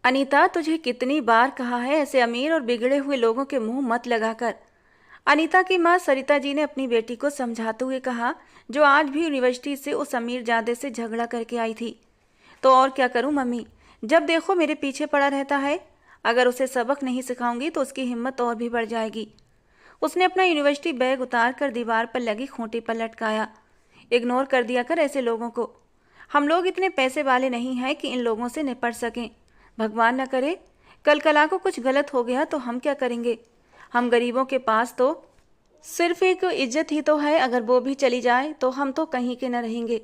अनीता, तुझे कितनी बार कहा है ऐसे अमीर और बिगड़े हुए लोगों के मुंह मत लगाकर। अनीता की मां सरिता जी ने अपनी बेटी को समझाते हुए कहा, जो आज भी यूनिवर्सिटी से उस अमीर जादे से झगड़ा करके आई थी। तो और क्या करूं मम्मी, जब देखो मेरे पीछे पड़ा रहता है। अगर उसे सबक नहीं सिखाऊंगी तो उसकी हिम्मत और भी बढ़ जाएगी। उसने अपना यूनिवर्सिटी बैग उतार कर दीवार पर लगी खूंटी पर लटकाया। इग्नोर कर दिया कर ऐसे लोगों को। हम लोग इतने पैसे वाले नहीं हैं कि इन लोगों से निपट सकें। भगवान न करे कल कला को कुछ गलत हो गया तो हम क्या करेंगे। हम गरीबों के पास तो सिर्फ एक इज्जत ही तो है, अगर वो भी चली जाए तो हम तो कहीं के न रहेंगे।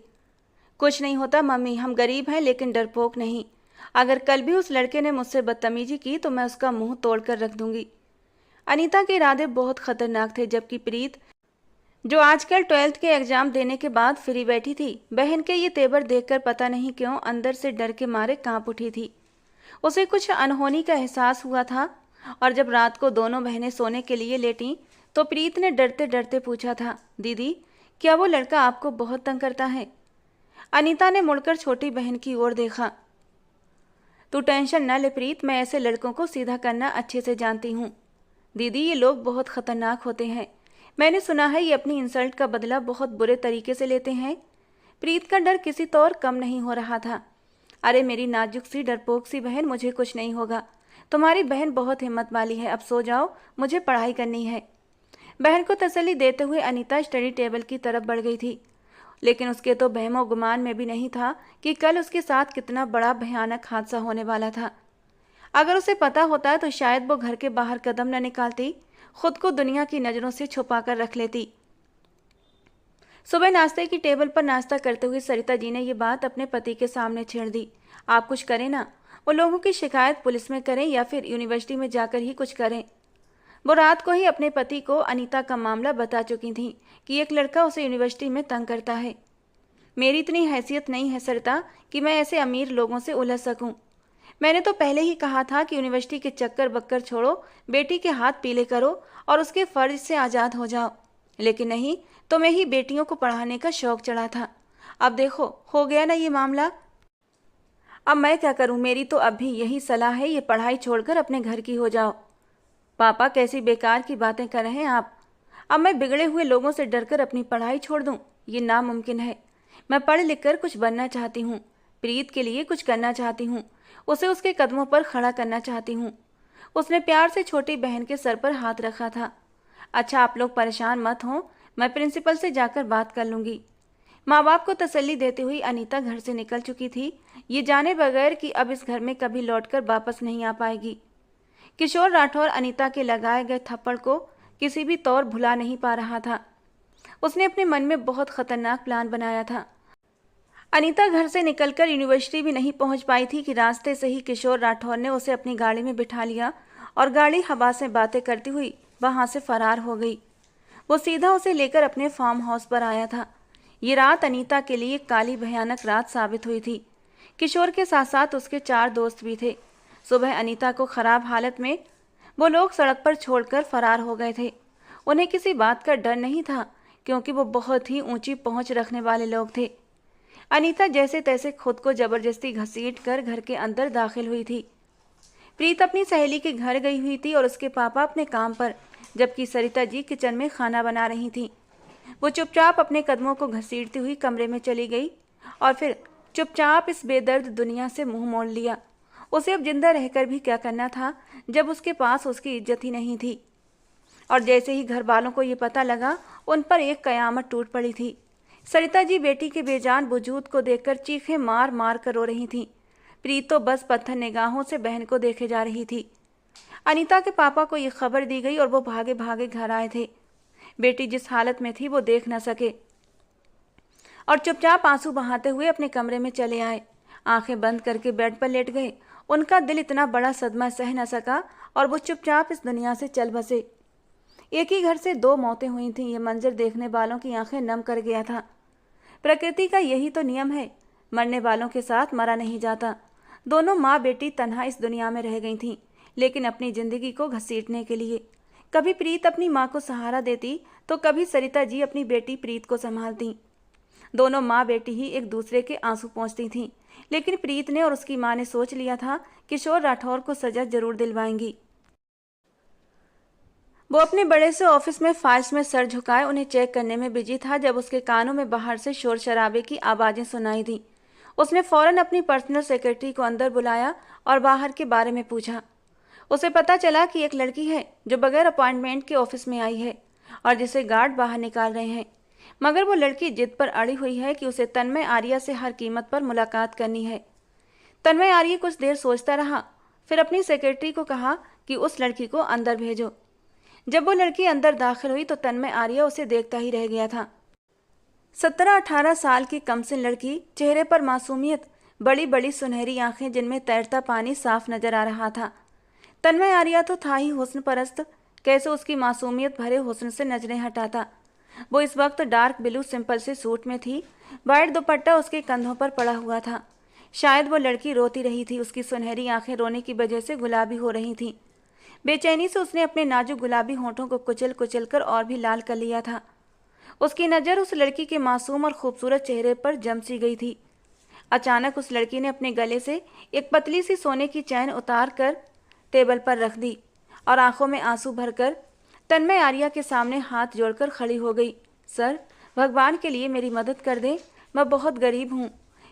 कुछ नहीं होता मम्मी, हम गरीब हैं लेकिन डरपोक नहीं। अगर कल भी उस लड़के ने मुझसे बदतमीजी की तो मैं उसका मुंह तोड़ कर रख दूंगी। अनीता के इरादे बहुत खतरनाक थे, जबकि प्रीत, जो आजकल 12th के एग्जाम देने के बाद फ्री बैठी थी, बहन के ये तेवर देखकर पता नहीं क्यों अंदर से डर के मारे कांप उठी थी। उसे कुछ अनहोनी का एहसास हुआ था। और जब रात को दोनों बहनें सोने के लिए लेटी तो प्रीत ने डरते डरते पूछा था, दीदी, क्या वो लड़का आपको बहुत तंग करता है। अनीता ने मुड़कर छोटी बहन की ओर देखा। तू टेंशन न ले प्रीत, मैं ऐसे लड़कों को सीधा करना अच्छे से जानती हूँ। दीदी, ये लोग बहुत खतरनाक होते हैं। मैंने सुना है ये अपनी इंसल्ट का बदला बहुत बुरे तरीके से लेते हैं। प्रीत का डर किसी तो और कम नहीं हो रहा था। अरे मेरी नाजुक सी डरपोक सी बहन, मुझे कुछ नहीं होगा। तुम्हारी बहन बहुत हिम्मत वाली है, अब सो जाओ, मुझे पढ़ाई करनी है। बहन को तसल्ली देते हुए अनीता स्टडी टेबल की तरफ बढ़ गई थी। लेकिन उसके तो बहमो गुमान में भी नहीं था कि कल उसके साथ कितना बड़ा भयानक हादसा होने वाला था। अगर उसे पता होता तो शायद वो घर के बाहर कदम न निकालती, खुद को दुनिया की नज़रों से छुपा कर रख लेती। सुबह नाश्ते की टेबल पर नाश्ता करते हुए सरिता जी ने ये बात अपने पति के सामने छेड़ दी। आप कुछ करें ना, वो लोगों की शिकायत पुलिस में करें या फिर यूनिवर्सिटी में जाकर ही कुछ करें। वो रात को ही अपने पति को अनीता का मामला बता चुकी थी कि एक लड़का उसे यूनिवर्सिटी में तंग करता है। मेरी इतनी हैसियत नहीं है सरिता कि मैं ऐसे अमीर लोगों से उलझ सकूं। मैंने तो पहले ही कहा था कि यूनिवर्सिटी के चक्कर बक्कर छोड़ो, बेटी के हाथ पीले करो और उसके फर्ज से आज़ाद हो जाओ। लेकिन नहीं, तुम्हें ही बेटियों को पढ़ाने का शौक चढ़ा था। अब देखो हो गया ना ये मामला। अब मैं क्या करूं, मेरी तो अब भी यही सलाह है, ये पढ़ाई छोड़कर अपने घर की हो जाओ। पापा, कैसी बेकार की बातें कर रहे हैं आप। अब मैं बिगड़े हुए लोगों से डरकर अपनी पढ़ाई छोड़ दूं, ये नामुमकिन है। मैं पढ़ लिख कर कुछ बनना चाहती हूँ, प्रीत के लिए कुछ करना चाहती हूँ, उसे उसके कदमों पर खड़ा करना चाहती हूँ। उसने प्यार से छोटी बहन के सर पर हाथ रखा था। अच्छा, आप लोग परेशान मत हो, मैं प्रिंसिपल से जाकर बात कर लूँगी। माँ बाप को तसल्ली देते हुए अनीता घर से निकल चुकी थी, ये जाने बगैर कि अब इस घर में कभी लौटकर वापस नहीं आ पाएगी। किशोर राठौर अनीता के लगाए गए थप्पड़ को किसी भी तौर भुला नहीं पा रहा था। उसने अपने मन में बहुत खतरनाक प्लान बनाया था। अनीता घर से निकलकर यूनिवर्सिटी भी नहीं पहुंच पाई थी कि रास्ते से ही किशोर राठौर ने उसे अपनी गाड़ी में बिठा लिया और गाड़ी हवा से बातें करती हुई वहां से फरार हो गई। वो सीधा उसे लेकर अपने फार्म हाउस पर आया था। ये रात अनीता के लिए एक काली भयानक रात साबित हुई थी। किशोर के साथ साथ उसके 4 दोस्त भी थे। सुबह अनीता को खराब हालत में वो लोग सड़क पर छोड़कर फरार हो गए थे। उन्हें किसी बात का डर नहीं था, क्योंकि वो बहुत ही ऊंची पहुंच रखने वाले लोग थे। अनीता जैसे तैसे खुद को जबरदस्ती घसीट कर घर के अंदर दाखिल हुई थी। प्रीत अपनी सहेली के घर गई हुई थी और उसके पापा अपने काम पर, जबकि सरिता जी किचन में खाना बना रही थी। वो चुपचाप अपने कदमों को घसीटती हुई कमरे में चली गई और फिर चुपचाप इस बेदर्द दुनिया से मुंह मोड़ लिया। उसे अब जिंदा रहकर भी क्या करना था, जब उसके पास उसकी इज्जत ही नहीं थी। और जैसे ही घर वालों को ये पता लगा, उन पर एक कयामत टूट पड़ी थी। सरिता जी बेटी के बेजान वजूद को देखकर चीखें मार मार कर रो रही थीं। प्रीत तो बस पत्थर निगाहों से बहन को देखे जा रही थी। अनीता के पापा को ये खबर दी गई और वो भागे भागे घर आए थे। बेटी जिस हालत में थी वो देख न सके और चुपचाप आंसू बहाते हुए अपने कमरे में चले आए। आंखें बंद करके बेड पर लेट गए। उनका दिल इतना बड़ा सदमा सह न सका और वो चुपचाप इस दुनिया से चल बसे। एक ही घर से 2 मौतें हुई थीं, ये मंजर देखने वालों की आंखें नम कर गया था। प्रकृति का यही तो नियम है, मरने वालों के साथ मरा नहीं जाता। दोनों माँ बेटी तन्हा इस दुनिया में रह गई थीं, लेकिन अपनी जिंदगी को घसीटने के लिए। कभी प्रीत अपनी माँ को सहारा देती तो कभी सरिता जी अपनी बेटी प्रीत को संभालती। दोनों माँ बेटी ही एक दूसरे के आंसू पोंछती थीं, लेकिन प्रीत ने और उसकी माँ ने सोच लिया था किशोर राठौर को सजा जरूर दिलवाएंगी। वो अपने बड़े से ऑफिस में फाइल्स में सर झुकाए उन्हें चेक करने में बिजी था जब उसके कानों में बाहर से शोर शराबे की आवाजें सुनाई दी। उसने फौरन अपनी पर्सनल सेक्रेटरी को अंदर बुलाया और बाहर के बारे में पूछा। उसे पता चला कि एक लड़की है जो बगैर अपॉइंटमेंट के ऑफिस में आई है और जिसे गार्ड बाहर निकाल रहे हैं, मगर वो लड़की जिद पर अड़ी हुई है कि उसे तन्मय आर्या से हर कीमत पर मुलाकात करनी है। तन्मय आर्या कुछ देर सोचता रहा, फिर अपनी सेक्रेटरी को कहा कि उस लड़की को अंदर भेजो। जब वो लड़की अंदर दाखिल हुई तो तन्मय आर्या उसे देखता ही रह गया था। 17-18 साल की कमसिन लड़की, चेहरे पर मासूमियत, बड़ी बड़ी सुनहरी आंखें जिनमें तैरता पानी साफ नजर आ रहा था। तन्मय आर्या तो था ही हुस्न परस्त, कैसे उसकी मासूमियत भरे हुस्न से नजरें हटाता। वो इस वक्त डार्क ब्लू सिंपल से सूट में थी, वाइट दुपट्टा उसके कंधों पर पड़ा हुआ था। शायद वो लड़की रोती रही थी, उसकी सुनहरी आंखें रोने की वजह से गुलाबी हो रही थीं। बेचैनी से उसने अपने नाजुक गुलाबी होठों को कुचल कुचल कर और भी लाल कर लिया था। उसकी नज़र उस लड़की के मासूम और खूबसूरत चेहरे पर जम सी गई थी। अचानक उस लड़की ने अपने गले से एक पतली सी सोने की चैन उतार कर टेबल पर रख दी और आंखों में आंसू भरकर तन्मय आर्या के सामने हाथ जोड़कर खड़ी हो गई। सर, भगवान के लिए मेरी मदद कर दें, मैं बहुत गरीब हूँ।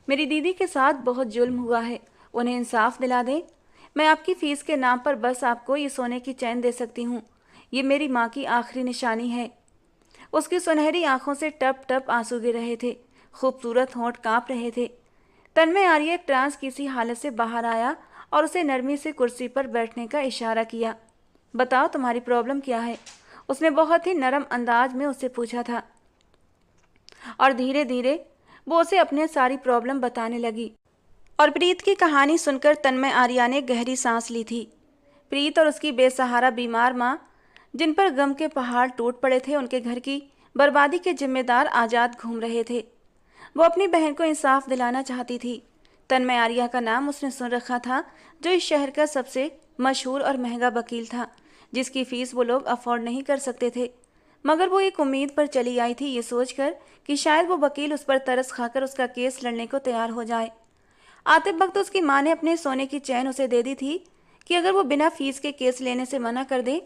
मेरी दीदी के साथ बहुत जुल्म हुआ है, उन्हें इंसाफ दिला दें। मैं आपकी फ़ीस के नाम पर बस आपको ये सोने की चैन दे सकती हूँ। ये मेरी माँ की आखिरी निशानी है। उसकी सुनहरी आंखों से टप टप आंसू गिर रहे थे, खूबसूरत होंठ काँप रहे थे। तन्मय आर्या एक ट्रांस की सी हालत से बाहर आया और उसे नरमी से कुर्सी पर बैठने का इशारा किया। बताओ तुम्हारी प्रॉब्लम क्या है? उसने बहुत ही नरम अंदाज में उससे पूछा था और धीरे धीरे वो उसे अपने सारी प्रॉब्लम बताने लगी। और प्रीत की कहानी सुनकर तन्मय आर्या ने गहरी सांस ली थी। प्रीत और उसकी बेसहारा बीमार माँ, जिन पर गम के पहाड़ टूट पड़े थे, उनके घर की बर्बादी के जिम्मेदार आज़ाद घूम रहे थे। वो अपनी बहन को इंसाफ दिलाना चाहती थी। तन्मय आर्या का नाम उसने सुन रखा था, जो इस शहर का सबसे मशहूर और महंगा वकील था, जिसकी फ़ीस वो लोग अफोर्ड नहीं कर सकते थे। मगर वो एक उम्मीद पर चली आई थी, ये सोचकर कि शायद वो वकील उस पर तरस खाकर उसका केस लड़ने को तैयार हो जाए। आते वक्त उसकी माँ ने अपने सोने की चैन उसे दे दी थी कि अगर वो बिना फीस के केस लेने से मना कर दे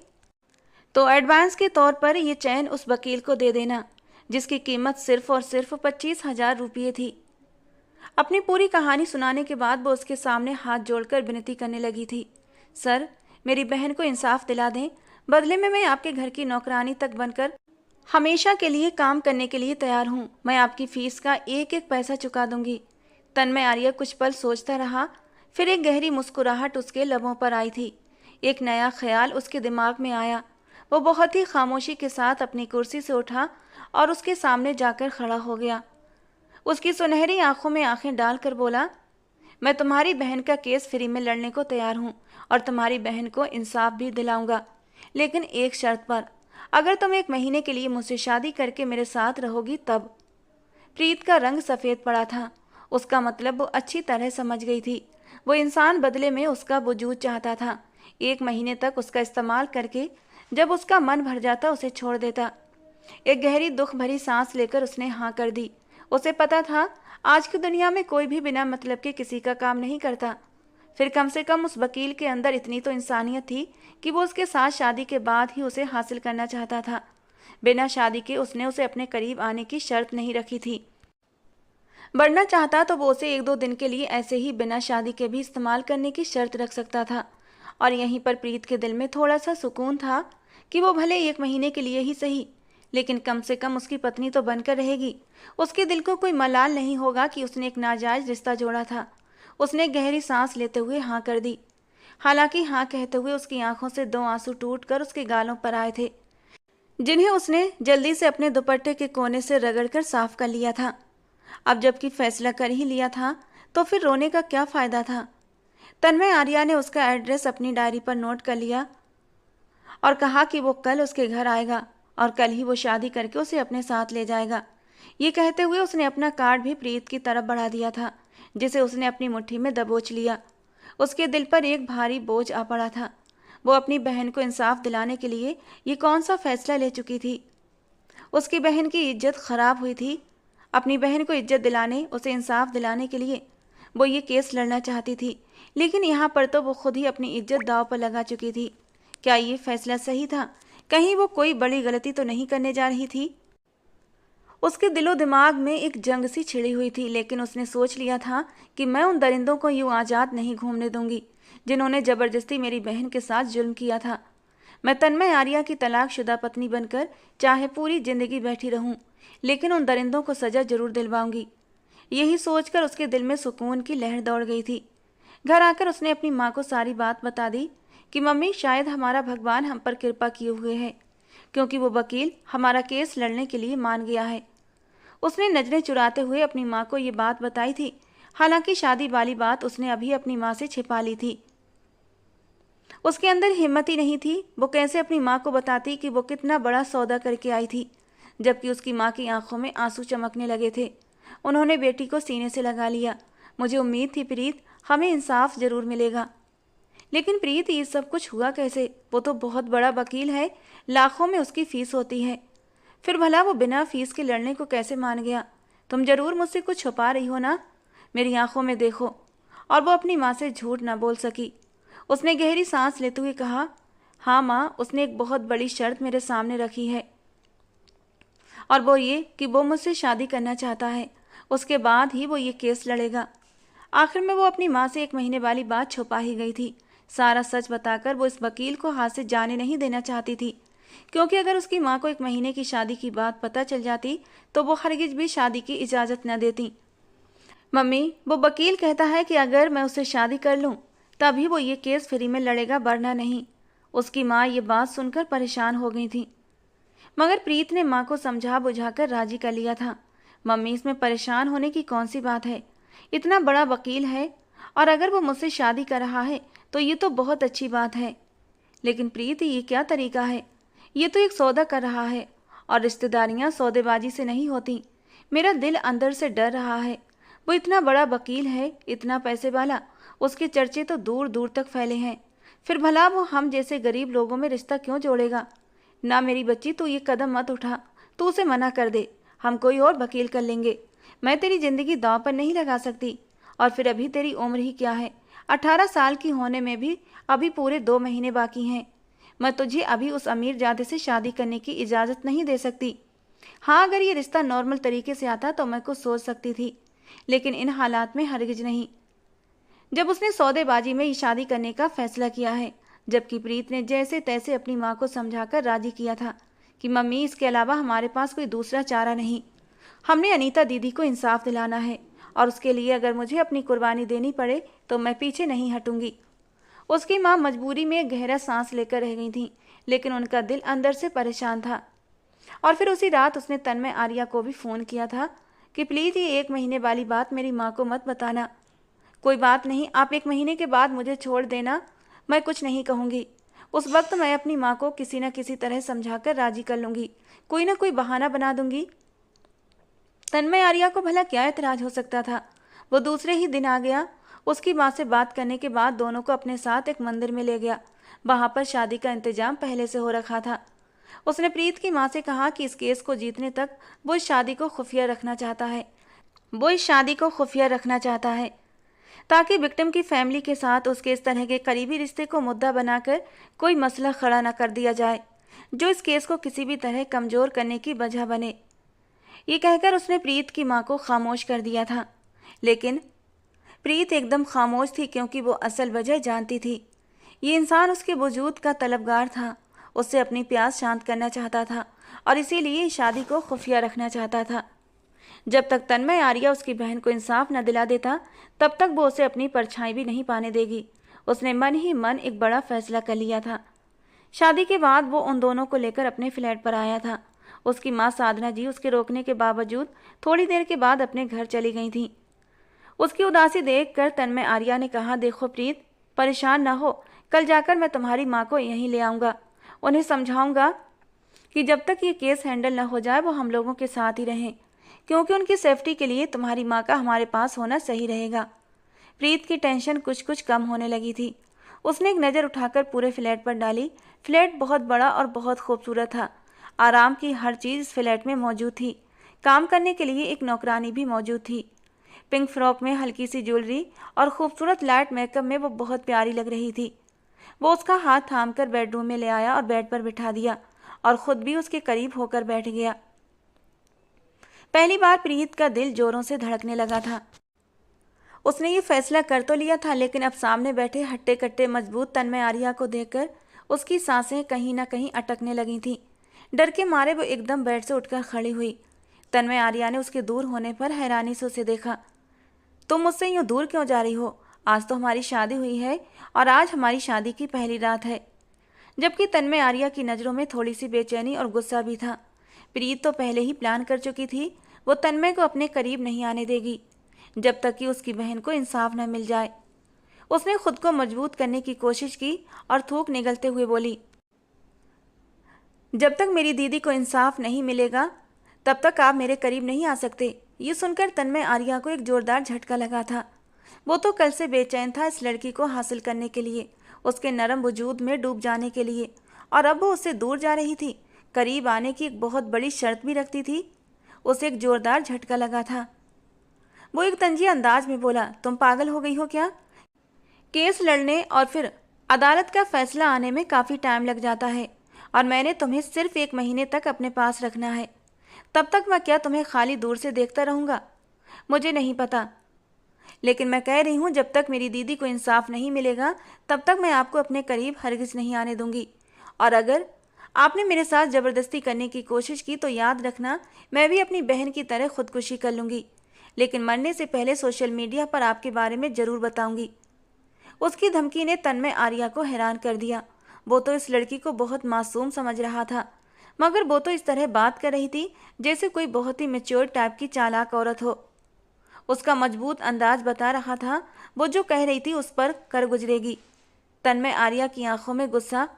तो एडवांस के तौर पर ये चैन उस वकील को दे देना, जिसकी कीमत सिर्फ और सिर्फ 25,000 रुपये थी। अपनी पूरी कहानी सुनाने के बाद वो उसके सामने हाथ जोड़कर विनती करने लगी थी। सर, मेरी बहन को इंसाफ दिला दें, बदले में मैं आपके घर की नौकरानी तक बनकर हमेशा के लिए काम करने के लिए तैयार हूँ। मैं आपकी फ़ीस का एक एक पैसा चुका दूंगी। तन्मय आर्या कुछ पल सोचता रहा, फिर एक गहरी मुस्कुराहट उसके लबों पर आई थी। एक नया ख्याल उसके दिमाग में आया। वो बहुत ही खामोशी के साथ अपनी कुर्सी से उठा और उसके सामने जाकर खड़ा हो गया। उसकी सुनहरी आंखों में आंखें डालकर बोला, मैं तुम्हारी बहन का केस फ्री में लड़ने को तैयार हूँ और तुम्हारी बहन को इंसाफ भी दिलाऊंगा, लेकिन एक शर्त पर, अगर तुम 1 महीने के लिए मुझसे शादी करके मेरे साथ रहोगी तब। प्रीत का रंग सफ़ेद पड़ा था। उसका मतलब वो अच्छी तरह समझ गई थी। वो इंसान बदले में उसका वजूद चाहता था। 1 महीने तक उसका इस्तेमाल करके जब उसका मन भर जाता उसे छोड़ देता। एक गहरी दुख भरी सांस लेकर उसने हाँ कर दी। उसे पता था आज की दुनिया में कोई भी बिना मतलब के किसी का काम नहीं करता। फिर कम से कम उस वकील के अंदर इतनी तो इंसानियत थी कि वो उसके साथ शादी के बाद ही उसे हासिल करना चाहता था। बिना शादी के उसने उसे अपने करीब आने की शर्त नहीं रखी थी। बढ़ना चाहता तो वो उसे 1-2 दिन के लिए ऐसे ही बिना शादी के भी इस्तेमाल करने की शर्त रख सकता था। और यहीं पर प्रीत के दिल में थोड़ा सा सुकून था कि वो भले 1 महीने के लिए ही सही, लेकिन कम से कम उसकी पत्नी तो बनकर रहेगी। उसके दिल को कोई मलाल नहीं होगा कि उसने एक नाजायज रिश्ता जोड़ा था। उसने गहरी सांस लेते हुए हाँ कर दी। हालांकि हाँ कहते हुए उसकी आंखों से 2 आंसू टूटकर उसके गालों पर आए थे, जिन्हें उसने जल्दी से अपने दुपट्टे के कोने से रगड़कर साफ कर लिया था। अब जबकि फैसला कर ही लिया था तो फिर रोने का क्या फ़ायदा था। तन्मय आर्या ने उसका एड्रेस अपनी डायरी पर नोट कर लिया और कहा कि वो कल उसके घर आएगा और कल ही वो शादी करके उसे अपने साथ ले जाएगा। ये कहते हुए उसने अपना कार्ड भी प्रीत की तरफ बढ़ा दिया था, जिसे उसने अपनी मुट्ठी में दबोच लिया। उसके दिल पर एक भारी बोझ आ पड़ा था। वो अपनी बहन को इंसाफ दिलाने के लिए ये कौन सा फैसला ले चुकी थी। उसकी बहन की इज्जत खराब हुई थी अपनी बहन को इज्जत दिलाने, उसे इंसाफ दिलाने के लिए वो ये केस लड़ना चाहती थी, लेकिन यहाँ पर तो वो खुद ही अपनी इज्जत दांव पर लगा चुकी थी। क्या ये फैसला सही था? कहीं वो कोई बड़ी गलती तो नहीं करने जा रही थी? उसके दिलो दिमाग में एक जंग सी छिड़ी हुई थी, लेकिन उसने सोच लिया था कि मैं उन दरिंदों को यूं आज़ाद नहीं घूमने दूंगी जिन्होंने ज़बरदस्ती मेरी बहन के साथ जुल्म किया था। मैं तन्मय आर्या की तलाकशुदा पत्नी बनकर चाहे पूरी जिंदगी बैठी रहूं, लेकिन उन दरिंदों को सजा जरूर दिलवाऊंगी। यही सोचकर उसके दिल में सुकून की लहर दौड़ गई थी। घर आकर उसने अपनी माँ को सारी बात बता दी कि मम्मी, शायद हमारा भगवान हम पर कृपा किए हुए है, क्योंकि वो वकील हमारा केस लड़ने के लिए मान गया है। उसने नजरें चुराते हुए अपनी माँ को ये बात बताई थी। हालांकि शादी वाली बात उसने अभी अपनी माँ से छिपा ली थी। उसके अंदर हिम्मत ही नहीं थी। वो कैसे अपनी माँ को बताती कि वो कितना बड़ा सौदा करके आई थी, जबकि उसकी माँ की आंखों में आंसू चमकने लगे थे। उन्होंने बेटी को सीने से लगा लिया। मुझे उम्मीद थी प्रीत, हमें इंसाफ जरूर मिलेगा। लेकिन प्रीत, ये सब कुछ हुआ कैसे? वो तो बहुत बड़ा वकील है, लाखों में उसकी फीस होती है। फिर भला वो बिना फीस के लड़ने को कैसे मान गया? तुम जरूर मुझसे कुछ छुपा रही हो ना? मेरी आंखों में देखो। और वो अपनी माँ से झूठ ना बोल सकी। उसने गहरी सांस लेते हुए कहा, हाँ माँ, उसने एक बहुत बड़ी शर्त मेरे सामने रखी है, और वो ये कि वो मुझसे शादी करना चाहता है। उसके बाद ही वो ये केस लड़ेगा। आखिर में वो अपनी माँ से 1 महीने वाली बात छुपा ही गई थी। सारा सच बताकर वो इस वकील को हाथ से जाने नहीं देना चाहती थी, क्योंकि अगर उसकी माँ को 1 महीने की शादी की बात पता चल जाती तो वो हरगिज भी शादी की इजाज़त न देती। मम्मी, वो वकील कहता है कि अगर मैं उससे शादी कर लूँ तभी वो ये केस फ्री में लड़ेगा, वरना नहीं। उसकी माँ ये बात सुनकर परेशान हो गई थी, मगर प्रीत ने माँ को समझा बुझाकर राजी कर लिया था। मम्मी, इसमें परेशान होने की कौन सी बात है? इतना बड़ा वकील है, और अगर वो मुझसे शादी कर रहा है तो ये तो बहुत अच्छी बात है। लेकिन प्रीत, ये क्या तरीका है? ये तो एक सौदा कर रहा है, और रिश्तेदारियां सौदेबाजी से नहीं होती। मेरा दिल अंदर से डर रहा है। वो इतना बड़ा वकील है, इतना पैसे वाला, उसके चर्चे तो दूर दूर तक फैले हैं। फिर भला वो हम जैसे गरीब लोगों में रिश्ता क्यों जोड़ेगा? ना मेरी बच्ची, तू ये कदम मत उठा। तू उसे मना कर दे, हम कोई और वकील कर लेंगे। मैं तेरी जिंदगी दांव पर नहीं लगा सकती। और फिर अभी तेरी उम्र ही क्या है? 18 साल की होने में भी अभी पूरे 2 महीने बाकी हैं। मैं तुझे अभी उस अमीर जादे से शादी करने की इजाज़त नहीं दे सकती। हाँ, अगर ये रिश्ता नॉर्मल तरीके से आता तो मैं कुछ सोच सकती थी, लेकिन इन हालात में हरगिज नहीं, जब उसने सौदेबाजी में ये शादी करने का फैसला किया है। जबकि प्रीत ने जैसे तैसे अपनी माँ को समझाकर राजी किया था कि मम्मी, इसके अलावा हमारे पास कोई दूसरा चारा नहीं। हमने अनीता दीदी को इंसाफ दिलाना है, और उसके लिए अगर मुझे अपनी कुर्बानी देनी पड़े तो मैं पीछे नहीं हटूंगी। उसकी माँ मजबूरी में गहरा सांस लेकर रह गई थी, लेकिन उनका दिल अंदर से परेशान था। और फिर उसी रात उसने तन्मय आर्या को भी फ़ोन किया था कि प्लीज़ ये 1 महीने वाली बात मेरी माँ को मत बताना। कोई बात नहीं, आप 1 महीने के बाद मुझे छोड़ देना, मैं कुछ नहीं कहूँगी। उस वक्त मैं अपनी माँ को किसी न किसी तरह समझाकर राजी कर लूँगी, कोई ना कोई बहाना बना दूंगी। तन्मय आर्या को भला क्या एतराज हो सकता था? वो दूसरे ही दिन आ गया। उसकी माँ से बात करने के बाद दोनों को अपने साथ एक मंदिर में ले गया। वहाँ पर शादी का इंतजाम पहले से हो रखा था। उसने प्रीत की माँ से कहा कि इस केस को जीतने तक वो इस शादी को खुफिया रखना चाहता है, ताकि विक्टिम की फैमिली के साथ उसके इस तरह के करीबी रिश्ते को मुद्दा बनाकर कोई मसला खड़ा न कर दिया जाए, जो इस केस को किसी भी तरह कमज़ोर करने की वजह बने। ये कहकर उसने प्रीत की माँ को खामोश कर दिया था। लेकिन प्रीत एकदम खामोश थी, क्योंकि वो असल वजह जानती थी। ये इंसान उसके वजूद का तलबगार था, उससे अपनी प्यास शांत करना चाहता था, और इसीलिए शादी को खुफिया रखना चाहता था। जब तक तन्मय आर्या उसकी बहन को इंसाफ न दिला देता, तब तक वो उसे अपनी परछाई भी नहीं पाने देगी। उसने मन ही मन एक बड़ा फैसला कर लिया था। शादी के बाद वो उन दोनों को लेकर अपने फ्लैट पर आया था। उसकी माँ साधना जी उसके रोकने के बावजूद थोड़ी देर के बाद अपने घर चली गई थी। उसकी उदासी देखकर तन्मय आर्या ने कहा, देखो प्रीत, परेशान ना हो, कल जाकर मैं तुम्हारी माँ को यहीं ले आऊँगा। उन्हें समझाऊंगा कि जब तक ये केस हैंडल न हो जाए वो हम लोगों के साथ ही रहें, क्योंकि उनकी सेफ्टी के लिए तुम्हारी माँ का हमारे पास होना सही रहेगा। प्रीत की टेंशन कुछ कुछ कम होने लगी थी। उसने एक नज़र उठाकर पूरे फ्लैट पर डाली। फ्लैट बहुत बड़ा और बहुत खूबसूरत था। आराम की हर चीज़ इस फ्लैट में मौजूद थी। काम करने के लिए एक नौकरानी भी मौजूद थी। पिंक फ्रॉक में हल्की सी ज्वेलरी और खूबसूरत लाइट मेकअप में वो बहुत प्यारी लग रही थी। वो उसका हाथ थामकर बेडरूम में ले आया और बेड पर बिठा दिया और खुद भी उसके करीब होकर बैठ गया। पहली बार प्रीत का दिल जोरों से धड़कने लगा था। उसने ये फैसला कर तो लिया था, लेकिन अब सामने बैठे हट्टे कट्टे मजबूत तन्मय आर्या को देखकर उसकी सांसें कहीं ना कहीं अटकने लगी थीं। डर के मारे वो एकदम बेड से उठकर खड़ी हुई। तन्मय आर्या ने उसके दूर होने पर हैरानी से उसे देखा। तुम मुझसे यूं दूर क्यों जा रही हो? आज तो हमारी शादी हुई है और आज हमारी शादी की पहली रात है। जबकि तन्मय आर्या की नज़रों में थोड़ी सी बेचैनी और गुस्सा भी था। प्रीत तो पहले ही प्लान कर चुकी थी, वो तन्मय को अपने करीब नहीं आने देगी जब तक कि उसकी बहन को इंसाफ न मिल जाए। उसने खुद को मजबूत करने की कोशिश की और थूक निगलते हुए बोली, जब तक मेरी दीदी को इंसाफ नहीं मिलेगा तब तक आप मेरे करीब नहीं आ सकते। ये सुनकर तन्मय आर्या को एक जोरदार झटका लगा था। वो तो कल से बेचैन था इस लड़की को हासिल करने के लिए, उसके नरम वजूद में डूब जाने के लिए, और अब वो उससे दूर जा रही थी। करीब आने की एक बहुत बड़ी शर्त भी रखती थी। उसे एक जोरदार झटका लगा था। वो एक तंजिया अंदाज में बोला, तुम पागल हो गई हो क्या? केस लड़ने और फिर अदालत का फैसला आने में काफ़ी टाइम लग जाता है और मैंने तुम्हें सिर्फ 1 महीने तक अपने पास रखना है। तब तक मैं क्या तुम्हें खाली दूर से देखता रहूँगा? मुझे नहीं पता, लेकिन मैं कह रही हूँ जब तक मेरी दीदी को इंसाफ नहीं मिलेगा तब तक मैं आपको अपने करीब हरगिज़ नहीं आने दूंगी। और अगर आपने मेरे साथ ज़बरदस्ती करने की कोशिश की तो याद रखना, मैं भी अपनी बहन की तरह खुदकुशी कर लूँगी, लेकिन मरने से पहले सोशल मीडिया पर आपके बारे में ज़रूर बताऊँगी। उसकी धमकी ने तन्मय आर्या को हैरान कर दिया। वो तो इस लड़की को बहुत मासूम समझ रहा था, मगर वो तो इस तरह बात कर रही थी जैसे कोई बहुत ही मैच्योर टाइप की चालाक औरत हो। उसका मजबूत अंदाज बता रहा था वो जो कह रही थी उस पर कर गुजरेगी। तन्मय आर्या की आंखों में गुस्सा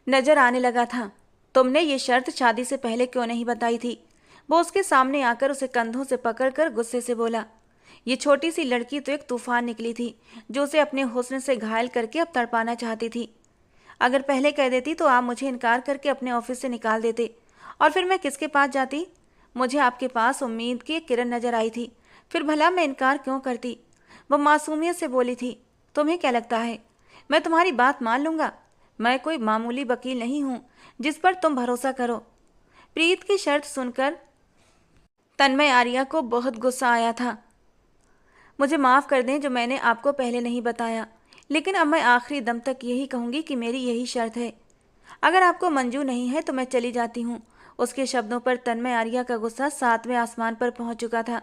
नजर आने लगा था। तुमने ये शर्त शादी से पहले क्यों नहीं बताई थी? वो उसके सामने आकर उसे कंधों से पकड़कर गुस्से से बोला। ये छोटी सी लड़की तो एक तूफान निकली थी जो उसे अपने हुस्न से घायल करके अब तड़पाना चाहती थी। अगर पहले कह देती तो आप मुझे इनकार करके अपने ऑफिस से निकाल देते और फिर मैं किसके पास जाती? मुझे आपके पास उम्मीद की एक किरण नजर आई थी, फिर भला मैं इनकार क्यों करती? वो मासूमियत से बोली थी। तुम्हें क्या लगता है मैं तुम्हारी बात मान लूँगा? मैं कोई मामूली वकील नहीं हूँ जिस पर तुम भरोसा करो। प्रीत की शर्त सुनकर तन्मय आर्या को बहुत गुस्सा आया था। मुझे माफ़ कर दें जो मैंने आपको पहले नहीं बताया, लेकिन अब मैं आखिरी दम तक यही कहूँगी कि मेरी यही शर्त है। अगर आपको मंजूर नहीं है तो मैं चली जाती हूँ। उसके शब्दों पर तन्मय आर्या का गुस्सा 7वें आसमान पर पहुँच चुका था।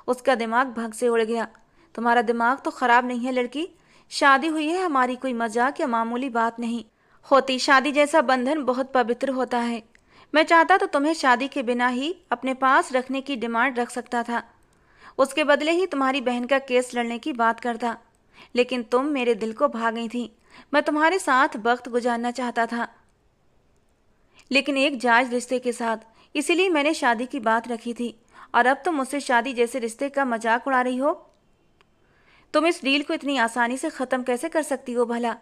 उसका दिमाग भग से उड़ गया। तुम्हारा दिमाग तो ख़राब नहीं है लड़की? शादी हुई है हमारी, कोई मजाक या मामूली बात नहीं होती। शादी जैसा बंधन बहुत पवित्र होता है। मैं चाहता तो तुम्हें शादी के बिना ही अपने पास रखने की डिमांड रख सकता था, उसके बदले ही तुम्हारी बहन का केस लड़ने की बात करता, लेकिन तुम मेरे दिल को भा गई थी। मैं तुम्हारे साथ वक्त गुजारना चाहता था, लेकिन एक जायज़ रिश्ते के साथ, इसीलिए मैंने शादी की बात रखी थी। और अब तुम मुझसे शादी जैसे रिश्ते का मजाक उड़ा रही हो। तुम इस डील को इतनी आसानी से ख़त्म कैसे कर सकती हो भला?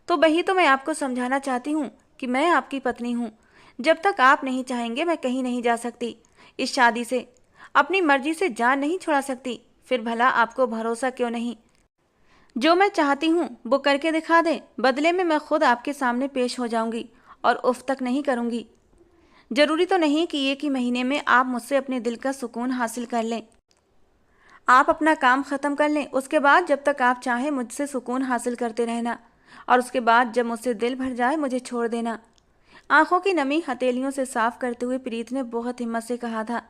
तो वही तो मैं आपको समझाना चाहती हूँ कि मैं आपकी पत्नी हूँ। जब तक आप नहीं चाहेंगे मैं कहीं नहीं जा सकती। इस शादी से अपनी मर्जी से जान नहीं छुड़ा सकती। फिर भला आपको भरोसा क्यों नहीं? जो मैं चाहती हूँ वो करके दिखा दे, बदले में मैं खुद आपके सामने पेश हो जाऊंगी और उफ तक नहीं करूंगी। जरूरी तो नहीं कि 1 ही महीने में आप मुझसे अपने दिल का सुकून हासिल कर लें। आप अपना काम ख़त्म कर लें, उसके बाद जब तक आप चाहें मुझसे सुकून हासिल करते रहना, और उसके बाद जब मुझसे दिल भर जाए मुझे छोड़ देना। आंखों की नमी हथेलियों से साफ करते हुए प्रीत ने बहुत हिम्मत से कहा था।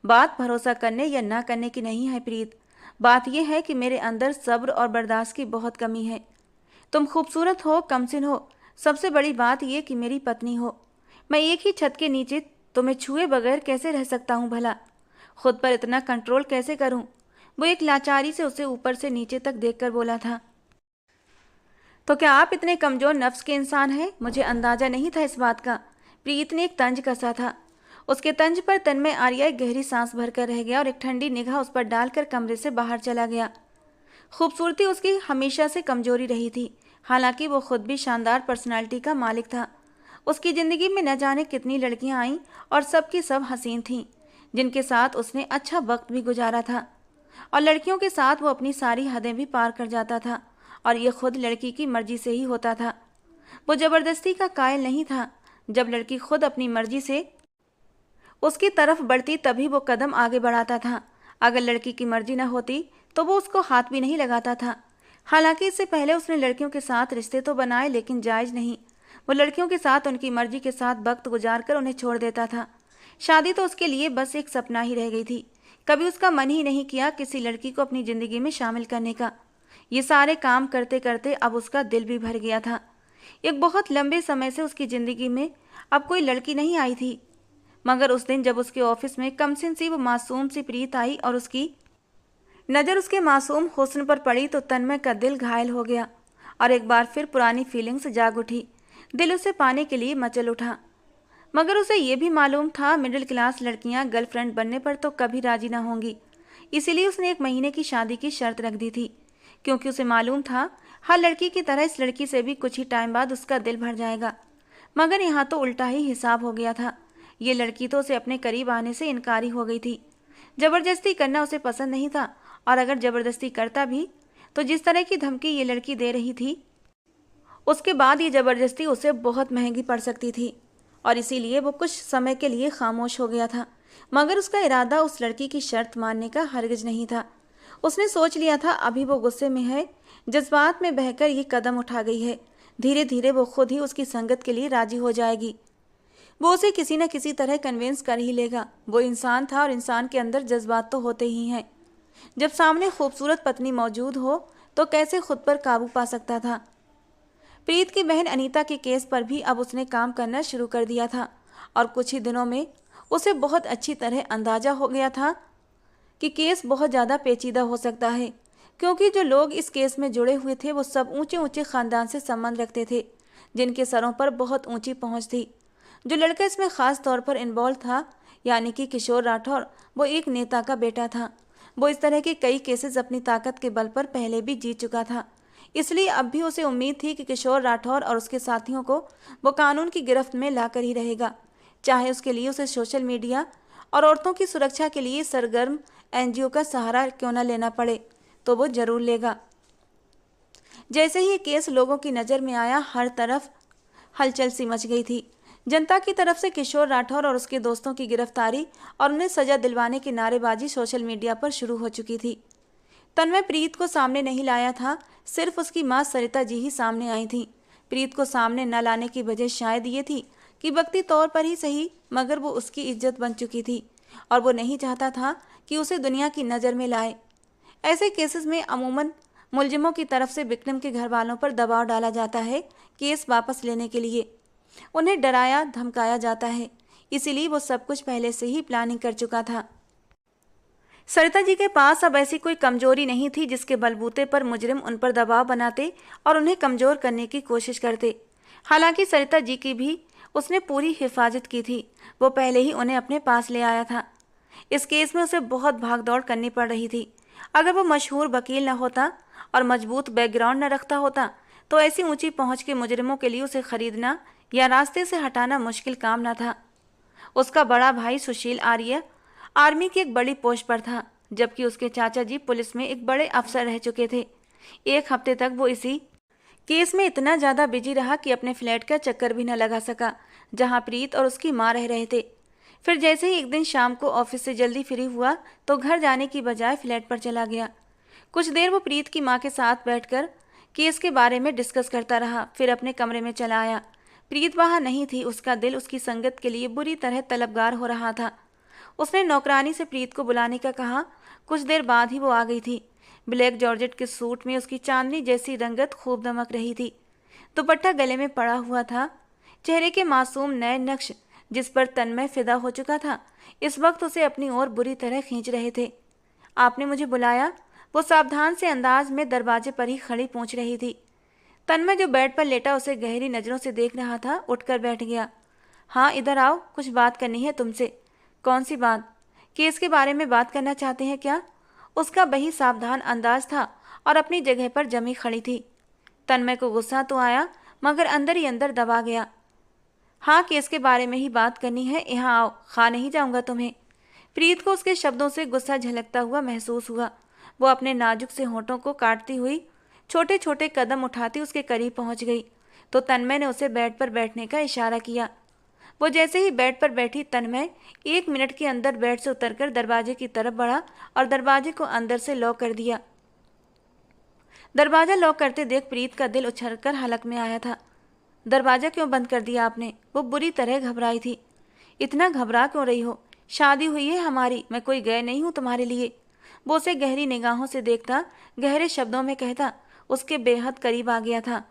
बात भरोसा करने या ना करने की नहीं है प्रीत, बात यह है कि मेरे अंदर सब्र और बर्दाश्त की बहुत कमी है। तुम खूबसूरत हो, कमसिन हो, सबसे बड़ी बात यह कि मेरी पत्नी हो। मैं एक ही छत के नीचे तुम्हें छुए बगैर कैसे रह सकता हूँ भला? खुद पर इतना कंट्रोल कैसे करूँ? वो एक लाचारी से उसे ऊपर से नीचे तक देखकर बोला था। तो क्या आप इतने कमज़ोर नफ्स के इंसान हैं? मुझे अंदाज़ा नहीं था इस बात का। प्रीत ने एक तंज कसा था। उसके तंज पर तन्मय आर्या एक गहरी सांस भरकर रह गया और एक ठंडी निगाह उस पर डालकर कमरे से बाहर चला गया। खूबसूरती उसकी हमेशा से कमजोरी रही थी, हालांकि वो खुद भी शानदार पर्सनालिटी का मालिक था। उसकी जिंदगी में न जाने कितनी लड़कियां आईं और सबकी सब हसीन थीं, जिनके साथ उसने अच्छा वक्त भी गुजारा था। और लड़कियों के साथ वो अपनी सारी हदें भी पार कर जाता था, और ये खुद लड़की की मर्जी से ही होता था। वो जबरदस्ती का कायल नहीं था। जब लड़की खुद अपनी मर्जी से उसकी तरफ बढ़ती तभी वो कदम आगे बढ़ाता था। अगर लड़की की मर्जी न होती तो वो उसको हाथ भी नहीं लगाता था। हालांकि इससे पहले उसने लड़कियों के साथ रिश्ते तो बनाए, लेकिन जायज नहीं। वो लड़कियों के साथ उनकी मर्जी के साथ वक्त गुजार कर उन्हें छोड़ देता था। शादी तो उसके लिए बस एक सपना ही रह गई थी। कभी उसका मन ही नहीं किया किसी लड़की को अपनी जिंदगी में शामिल करने का। ये सारे काम करते करते अब उसका दिल भी भर गया था। एक बहुत लंबे समय से उसकी जिंदगी में अब कोई लड़की नहीं आई थी, मगर उस दिन जब उसके ऑफिस में कमसिन सी वो मासूम सी प्रीत आई और उसकी नज़र उसके मासूम हुस्न पर पड़ी तो तन्मय का दिल घायल हो गया और एक बार फिर पुरानी फीलिंग्स जाग उठी। दिल उसे पाने के लिए मचल उठा। मगर उसे ये भी मालूम था मिडिल क्लास लड़कियां गर्लफ्रेंड बनने पर तो कभी राजी ना होंगी। इसीलिए उसने 1 महीने की शादी की शर्त रख दी थी, क्योंकि उसे मालूम था हर लड़की की तरह इस लड़की से भी कुछ ही टाइम बाद उसका दिल भर जाएगा। मगर यहाँ तो उल्टा ही हिसाब हो गया था। ये लड़की तो उसे अपने करीब आने से इनकारी हो गई थी। जबरदस्ती करना उसे पसंद नहीं था, और अगर जबरदस्ती करता भी तो जिस तरह की धमकी ये लड़की दे रही थी, उसके बाद ये जबरदस्ती उसे बहुत महंगी पड़ सकती थी। और इसीलिए वो कुछ समय के लिए खामोश हो गया था। मगर उसका इरादा उस लड़की की शर्त मानने का हरगिज नहीं था। उसने सोच लिया था अभी वो गुस्से में है, जज्बात में बहकर ये कदम उठा गई है, धीरे धीरे वो खुद ही उसकी संगत के लिए राजी हो जाएगी। वो उसे किसी न किसी तरह कन्विंस कर ही लेगा। वो इंसान था और इंसान के अंदर जज्बात तो होते ही हैं। जब सामने खूबसूरत पत्नी मौजूद हो तो कैसे खुद पर काबू पा सकता था। प्रीत की बहन अनीता के केस पर भी अब उसने काम करना शुरू कर दिया था, और कुछ ही दिनों में उसे बहुत अच्छी तरह अंदाजा हो गया था कि केस बहुत ज़्यादा पेचीदा हो सकता है, क्योंकि जो लोग इस केस में जुड़े हुए थे वो सब ऊंचे ऊंचे ख़ानदान से संबंध रखते थे, जिनके सरों पर बहुत ऊंची पहुंच थी। जो लड़का इसमें ख़ास तौर पर इन्वॉल्व था, यानी कि किशोर राठौर, वो एक नेता का बेटा था। वो इस तरह के कई केसेस अपनी ताकत के बल पर पहले भी जीत चुका था। इसलिए अब भी उसे उम्मीद थी कि किशोर राठौर और उसके साथियों को वो कानून की गिरफ्त में लाकर ही रहेगा, चाहे उसके लिए उसे सोशल मीडिया और औरतों की सुरक्षा के लिए सरगर्म एनजीओ का सहारा क्यों न लेना पड़े, तो वो जरूर लेगा। जैसे ही ये केस लोगों की नज़र में आया, हर तरफ हलचल सी मच गई थी। जनता की तरफ से किशोर राठौर और उसके दोस्तों की गिरफ्तारी और उन्हें सजा दिलवाने की नारेबाजी सोशल मीडिया पर शुरू हो चुकी थी। तन्मय प्रीत को सामने नहीं लाया था, सिर्फ उसकी मां सरिता जी ही सामने आई थी। प्रीत को सामने न लाने की वजह शायद ये थी कि वक्ती तौर पर ही सही, मगर वो उसकी इज्जत बन चुकी थी और वो नहीं चाहता था कि उसे दुनिया की नज़र में लाए। ऐसे केसेस में अमूमन मुलजिमों की तरफ से विक्टिम के घर वालों पर दबाव डाला जाता है केस वापस लेने के लिए। उन्हें डराया धमकाया जाता है। इसीलिए वो सब कुछ पहले से ही प्लानिंग कर चुका था। सरिता जी के पास अब ऐसी कोई कमजोरी नहीं थी जिसके बलबूते पर मुजरिम उन पर दबाव बनाते और उन्हें कमजोर करने की कोशिश करते। हालांकि सरिता जी की भी उसने पूरी हिफाजत की थी। वो पहले ही उन्हें अपने पास ले आया था। इस केस में उसे बहुत भागदौड़ करनी पड़ रही थी। अगर वो मशहूर वकील न होता और मजबूत बैकग्राउंड न रखता होता तो ऐसी ऊंची पहुंच के मुजरिमों के लिए उसे खरीदना या रास्ते से हटाना मुश्किल काम न था। उसका बड़ा भाई सुशील आर्य आर्मी की एक बड़ी पोस्ट पर था, जबकि उसके चाचा जी पुलिस में एक बड़े अफसर रह चुके थे। एक हफ्ते तक वो इसी केस में इतना ज़्यादा बिजी रहा कि अपने फ्लैट का चक्कर भी न लगा सका, जहां प्रीत और उसकी माँ रह रहे थे। फिर जैसे ही एक दिन शाम को ऑफिस से जल्दी फ्री हुआ तो घर जाने की बजाय फ्लैट पर चला गया। कुछ देर वो प्रीत की माँ के साथ बैठकर केस के बारे में डिस्कस करता रहा, फिर अपने कमरे में चला आया। प्रीत वहाँ नहीं थी। उसका दिल उसकी संगत के लिए बुरी तरह तलबगार हो रहा था। उसने नौकरानी से प्रीत को बुलाने का कहा। कुछ देर बाद ही वो आ गई थी। ब्लैक जॉर्जेट के सूट में उसकी चांदनी जैसी रंगत खूब दमक रही थी। दुपट्टा गले में पड़ा हुआ था। चेहरे के मासूम नए नक्श जिस पर तन्मय फिदा हो चुका था, इस वक्त उसे अपनी ओर बुरी तरह खींच रहे थे। आपने मुझे बुलाया? वो सावधान से अंदाज में दरवाजे पर ही खड़ी पूछ रही थी। तन्मय जो बेड पर लेटा उसे गहरी नज़रों से देख रहा था, उठकर बैठ गया। हाँ, इधर आओ, कुछ बात करनी है तुमसे। कौन सी बात? केस के बारे में बात करना चाहते हैं क्या? उसका वही सावधान अंदाज था और अपनी जगह पर जमी खड़ी थी। तन्मय को गुस्सा तो आया, मगर अंदर ही अंदर दबा गया। हाँ, केस के बारे में ही बात करनी है, यहाँ आओ, खा नहीं जाऊंगा तुम्हें। प्रीत को उसके शब्दों से गुस्सा झलकता हुआ महसूस हुआ। वो अपने नाजुक से होठों को काटती हुई छोटे छोटे कदम उठाती उसके करीब पहुंच गई तो तन्मय ने उसे बेड पर बैठने का इशारा किया। वो जैसे ही बेड पर बैठी, तन्मय 1 मिनट के अंदर बेड से उतरकर दरवाजे की तरफ बढ़ा और दरवाजे को अंदर से लॉक कर दिया। दरवाजा लॉक करते देख प्रीत का दिल उछलकर हलक में आया था। दरवाजा क्यों बंद कर दिया आपने? वो बुरी तरह घबराई थी। इतना घबरा क्यों रही हो? शादी हुई है हमारी, मैं कोई गए नहीं हूँ तुम्हारे लिए। वो उसे गहरी निगाहों से देखता, गहरे शब्दों में कहता, उसके बेहद करीब आ गया था।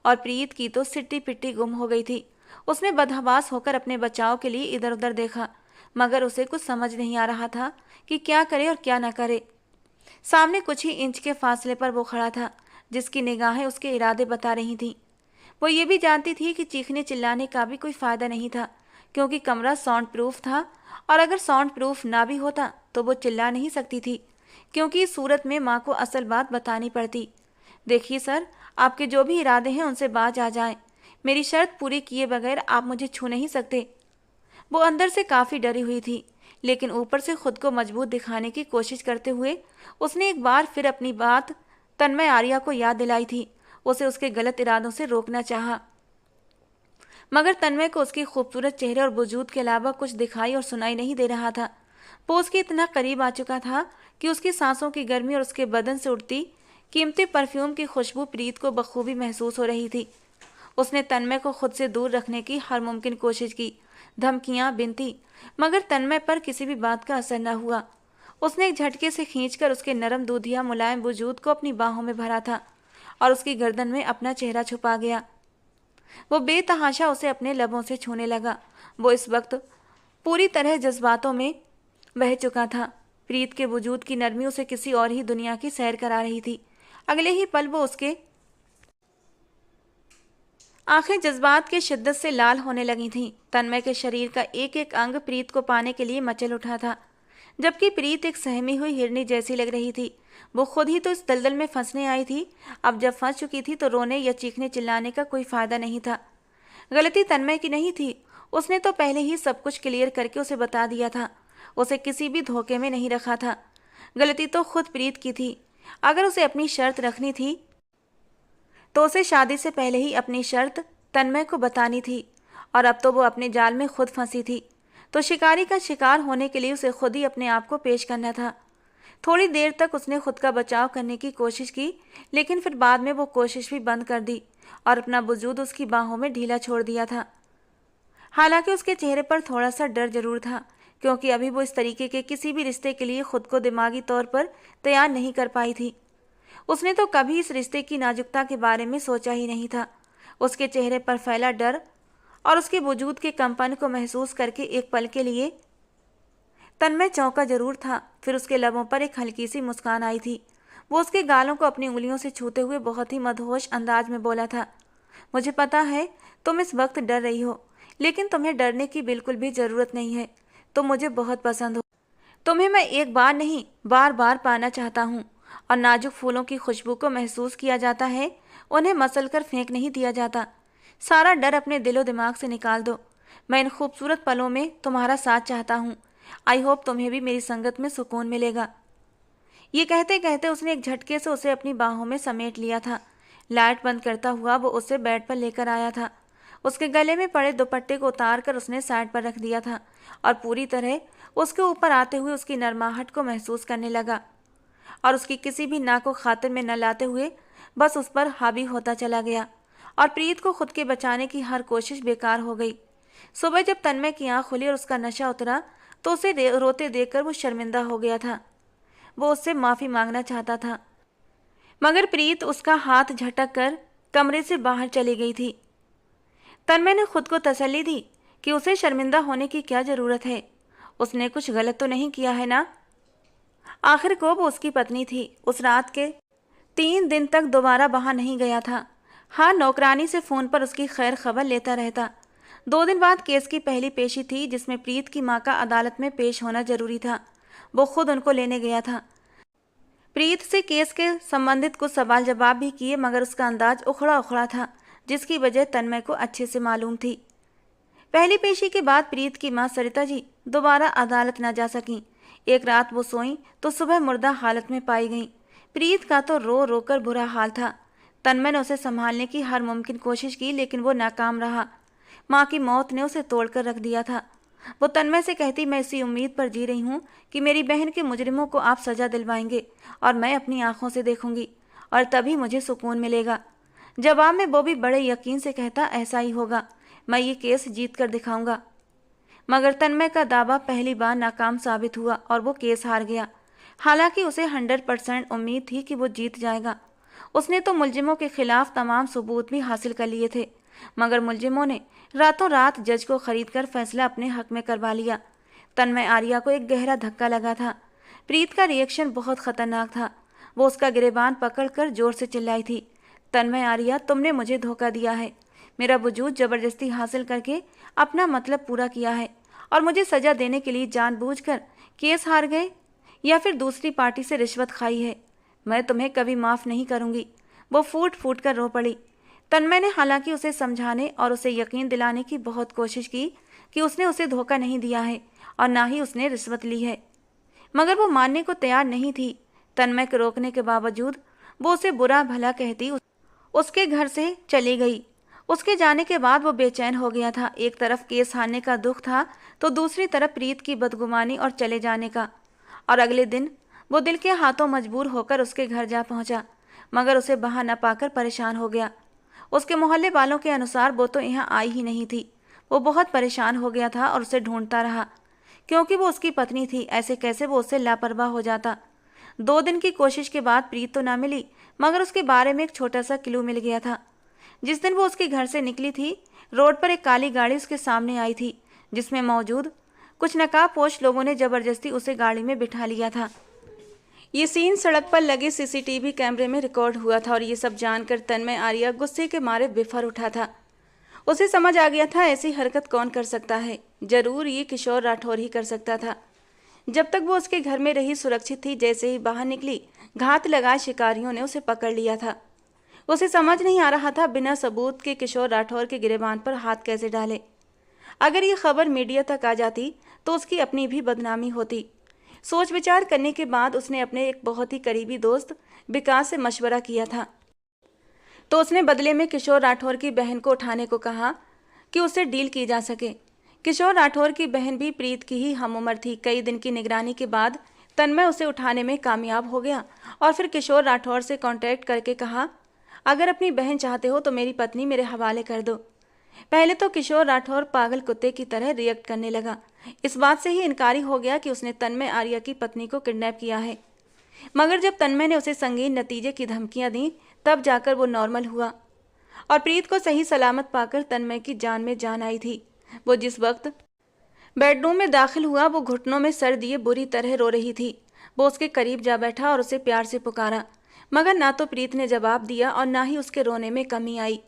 और प्रीत की तो सिट्टी पिट्टी गुम हो गई थी। उसने बदहवास होकर अपने बचाव के लिए इधर उधर देखा, मगर उसे कुछ समझ नहीं आ रहा था कि क्या करे और क्या न करे। सामने कुछ ही इंच के फासले पर वो खड़ा था, जिसकी निगाहें उसके इरादे बता रही थीं। वो ये भी जानती थी कि चीखने चिल्लाने का भी कोई फायदा नहीं था, क्योंकि कमरा साउंड प्रूफ था, और अगर साउंड प्रूफ ना भी होता तो वो चिल्ला नहीं सकती थी, क्योंकि इस सूरत में माँ को असल बात बतानी पड़ती। देखिए सर, आपके जो भी इरादे हैं उनसे बाज आ जाएं। मेरी शर्त पूरी किए बगैर आप मुझे छू नहीं सकते। वो अंदर से काफ़ी डरी हुई थी, लेकिन ऊपर से खुद को मजबूत दिखाने की कोशिश करते हुए उसने एक बार फिर अपनी बात तन्मय आर्या को याद दिलाई थी। उसे उसके गलत इरादों से रोकना चाहा, मगर तन्मय को उसके खूबसूरत चेहरे और वजूद के अलावा कुछ दिखाई और सुनाई नहीं दे रहा था। वो उसके इतना करीब आ चुका था कि उसकी सांसों की गर्मी और उसके बदन से उड़ती कीमती परफ्यूम की खुशबू प्रीत को बखूबी महसूस हो रही थी। उसने तन्मय को खुद से दूर रखने की हर मुमकिन कोशिश की, धमकियां बिनती, मगर तन्मय पर किसी भी बात का असर न हुआ। उसने एक झटके से खींचकर उसके नरम दूधिया मुलायम वजूद को अपनी बाहों में भरा था और उसकी गर्दन में अपना चेहरा छुपा गया। वो बेतहाशा उसे अपने लबों से छूने लगा। वो इस वक्त पूरी तरह जज्बातों में बह चुका था। प्रीत के वजूद की नरमी उसे किसी और ही दुनिया की सैर करा रही थी। अगले ही पल वो उसके आंखें जज्बात की शिद्दत से लाल होने लगी थीं। तन्मय के शरीर का एक एक अंग प्रीत को पाने के लिए मचल उठा था, जबकि प्रीत एक सहमी हुई हिरनी जैसी लग रही थी। वो खुद ही तो इस दलदल में फंसने आई थी। अब जब फंस चुकी थी तो रोने या चीखने चिल्लाने का कोई फायदा नहीं था। गलती तन्मय की नहीं थी, उसने तो पहले ही सब कुछ क्लियर करके उसे बता दिया था। उसे किसी भी धोखे में नहीं रखा था। गलती तो खुद प्रीत की थी। अगर उसे अपनी शर्त रखनी थी तो उसे शादी से पहले ही अपनी शर्त तन्मय को बतानी थी, और अब तो वो अपने जाल में खुद फंसी थी। तो शिकारी का शिकार होने के लिए उसे खुद ही अपने आप को पेश करना था। थोड़ी देर तक उसने खुद का बचाव करने की कोशिश की, लेकिन फिर बाद में वो कोशिश भी बंद कर दी और अपना वजूद उसकी बाहों में ढीला छोड़ दिया था। हालांकि उसके चेहरे पर थोड़ा सा डर जरूर था, क्योंकि अभी वो इस तरीके के किसी भी रिश्ते के लिए खुद को दिमागी तौर पर तैयार नहीं कर पाई थी। उसने तो कभी इस रिश्ते की नाजुकता के बारे में सोचा ही नहीं था। उसके चेहरे पर फैला डर और उसके वजूद के कंपन को महसूस करके एक पल के लिए तन्मय चौंका जरूर था। फिर उसके लबों पर एक हल्की सी मुस्कान आई थी। वो उसके गालों को अपनी उंगलियों से छूते हुए बहुत ही मदहोश अंदाज में बोला था, मुझे पता है तुम इस वक्त डर रही हो, लेकिन तुम्हें डरने की बिल्कुल भी ज़रूरत नहीं है। तुम मुझे बहुत पसंद हो। तुम्हें मैं एक बार नहीं बार बार पाना चाहता हूँ। और नाजुक फूलों की खुशबू को महसूस किया जाता है, उन्हें मसल कर फेंक नहीं दिया जाता। सारा डर अपने दिलो दिमाग से निकाल दो। मैं इन खूबसूरत पलों में तुम्हारा साथ चाहता हूँ। आई होप तुम्हें भी मेरी संगत में सुकून मिलेगा। ये कहते कहते उसने एक झटके से उसे अपनी बाहों में समेट लिया था। लाइट बंद करता हुआ वो उसे बेड पर लेकर आया था। उसके गले में पड़े दुपट्टे को उतार कर उसने साइड पर रख दिया था और पूरी तरह उसके ऊपर आते हुए उसकी नरमाहट को महसूस करने लगा, और उसकी किसी भी ना को खातिर में न लाते हुए बस उस पर हावी होता चला गया। और प्रीत को खुद के बचाने की हर कोशिश बेकार हो गई। सुबह जब तन्मय की आँख खुली और उसका नशा उतरा तो उसे रोते देखकर वो शर्मिंदा हो गया था। वो उससे माफ़ी मांगना चाहता था, मगर प्रीत उसका हाथ झटक कर कमरे से बाहर चली गई थी। तन्मय ने खुद को तसल्ली दी कि उसे शर्मिंदा होने की क्या ज़रूरत है। उसने कुछ गलत तो नहीं किया है ना। आखिर को वो उसकी पत्नी थी। उस रात के 3 दिन तक दोबारा वहाँ नहीं गया था। हाँ, नौकरानी से फ़ोन पर उसकी खैर खबर लेता रहता। 2 दिन बाद केस की पहली पेशी थी, जिसमें प्रीत की माँ का अदालत में पेश होना जरूरी था। वो खुद उनको लेने गया था। प्रीत से केस के संबंधित कुछ सवाल जवाब भी किए, मगर उसका अंदाज उखड़ा उखड़ा था, जिसकी वजह तन्मय को अच्छे से मालूम थी। पहली पेशी के बाद प्रीत की मां सरिता जी दोबारा अदालत न जा सकीं। एक रात वो सोईं तो सुबह मुर्दा हालत में पाई गईं। प्रीत का तो रो रो कर बुरा हाल था। तन्मय ने उसे संभालने की हर मुमकिन कोशिश की, लेकिन वो नाकाम रहा। माँ की मौत ने उसे तोड़कर रख दिया था। वो तन्मय से कहती, मैं इसी उम्मीद पर जी रही हूँ कि मेरी बहन के मुजरिमों को आप सजा दिलवाएंगे और मैं अपनी आंखों से देखूंगी और तभी मुझे सुकून मिलेगा। जवाब में बॉबी बड़े यकीन से कहता, ऐसा ही होगा, मैं ये केस जीत कर दिखाऊंगा। मगर तन्मय का दावा पहली बार नाकाम साबित हुआ और वो केस हार गया। हालांकि उसे 100% उम्मीद थी कि वो जीत जाएगा। उसने तो मुलजिमों के खिलाफ तमाम सबूत भी हासिल कर लिए थे, मगर मुलजिमों ने रातों रात जज को खरीदकर फैसला अपने हक में करवा लिया। तन्मय आर्या को एक गहरा धक्का लगा था। प्रीत का रिएक्शन बहुत खतरनाक था। वो उसका गिरेबान पकड़कर जोर से चिल्लाई थी, तन्मय आर्या, तुमने मुझे धोखा दिया है। मेरा वजूद जबरदस्ती हासिल करके अपना मतलब पूरा किया है और मुझे सजा देने के लिए जानबूझकर केस हार गए या फिर दूसरी पार्टी से रिश्वत खाई है। मैं तुम्हें कभी माफ़ नहीं करूंगी। वो फूट फूट कर रो पड़ी। तन्मय ने हालांकि उसे समझाने और उसे यकीन दिलाने की बहुत कोशिश की कि उसने उसे धोखा नहीं दिया है और ना ही उसने रिश्वत ली है, मगर वो मानने को तैयार नहीं थी। तन्मय के रोकने के बावजूद वो उसे बुरा भला कहती उसके घर से चली गई। उसके जाने के बाद वो बेचैन हो गया था। एक तरफ केस हारने का दुख था तो दूसरी तरफ प्रीत की बदगुमानी और चले जाने का। और अगले दिन वो दिल के हाथों मजबूर होकर उसके घर जा पहुंचा, मगर उसे वहां न पाकर परेशान हो गया। उसके मोहल्ले वालों के अनुसार वो तो यहाँ आई ही नहीं थी। वो बहुत परेशान हो गया था और उसे ढूंढता रहा, क्योंकि वो उसकी पत्नी थी। ऐसे कैसे वो उससे लापरवाह हो जाता। 2 दिन की कोशिश के बाद प्रीत तो ना मिली, मगर उसके बारे में एक छोटा सा क्लू मिल गया था। जिस दिन वो उसके घर से निकली थी, रोड पर एक काली गाड़ी उसके सामने आई थी, जिसमें मौजूद कुछ नकाबपोश लोगों ने जबरदस्ती उसे गाड़ी में बिठा लिया था। ये सीन सड़क पर लगे सीसीटीवी कैमरे में रिकॉर्ड हुआ था और ये सब जानकर तन्मय आर्या गुस्से के मारे बिफर उठा था। उसे समझ आ गया था ऐसी हरकत कौन कर सकता है। जरूर ये किशोर राठौर ही कर सकता था। जब तक वो उसके घर में रही सुरक्षित थी, जैसे ही बाहर निकली घात लगाए शिकारियों ने उसे पकड़ लिया था। उसे समझ नहीं आ रहा था बिना सबूत के किशोर राठौर के गिरेबान पर हाथ कैसे डाले। अगर ये खबर मीडिया तक आ जाती तो उसकी अपनी भी बदनामी होती। सोच विचार करने के बाद उसने अपने एक बहुत ही करीबी दोस्त विकास से मशवरा किया था, तो उसने बदले में किशोर राठौर की बहन को उठाने को कहा कि उससे डील की जा सके। किशोर राठौर की बहन भी प्रीत की ही हम उम्र थी। कई दिन की निगरानी के बाद तन्मय उसे उठाने में कामयाब हो गया और फिर किशोर राठौर से कांटेक्ट करके कहा, अगर अपनी बहन चाहते हो तो मेरी पत्नी मेरे हवाले कर दो। पहले तो किशोर राठौर पागल कुत्ते की तरह रिएक्ट करने लगा। इस बात से ही इनकारी हो गया कि उसने तन्मय आर्या की पत्नी को किडनैप किया है। मगर जब तन्मय ने उसे संगीन नतीजे की धमकियां दी, तब जाकर वो नॉर्मल हुआ और प्रीत को सही सलामत पाकर तन्मय की जान में जान आई थी। वो जिस वक्त बेडरूम में दाखिल हुआ, वो घुटनों में सर दिए बुरी तरह रो रही थी। वो उसके करीब जा बैठा और उसे प्यार से पुकारा, मगर ना तो प्रीत ने जवाब दिया और ना ही उसके रोने में कमी आई।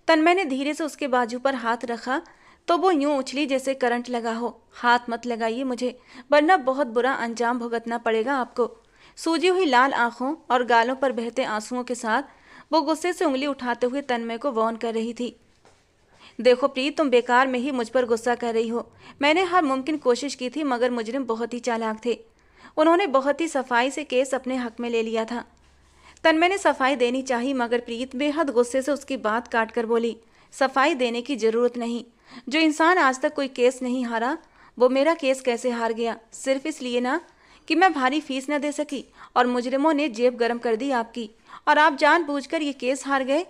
तन्मय ने धीरे से उसके बाजू पर हाथ रखा तो वो यूं उछली जैसे करंट लगा हो। हाथ मत लगाइए मुझे, वरना बहुत बुरा अंजाम भुगतना पड़ेगा आपको। सूजी हुई लाल आंखों और गालों पर बहते आंसुओं के साथ वो गुस्से से उंगली उठाते हुए तन्मय को वार्न कर रही थी। देखो प्रीत, तुम बेकार में ही मुझ पर गुस्सा कर रही हो। मैंने हर मुमकिन कोशिश की थी, मगर मुजरिम बहुत ही चालाक थे। उन्होंने बहुत ही सफाई से केस अपने हक में ले लिया था। तन्मय ने सफाई देनी चाहिए, मगर प्रीत बेहद गुस्से से उसकी बात काट कर बोली, सफाई देने की जरूरत नहीं। जो इंसान आज तक कोई केस नहीं हारा, वो मेरा केस कैसे हार गया? सिर्फ इसलिए ना कि मैं भारी फीस न दे सकी और मुजरिमों ने जेब गर्म कर दी आपकी, और आप जानबूझकर ये केस हार गए।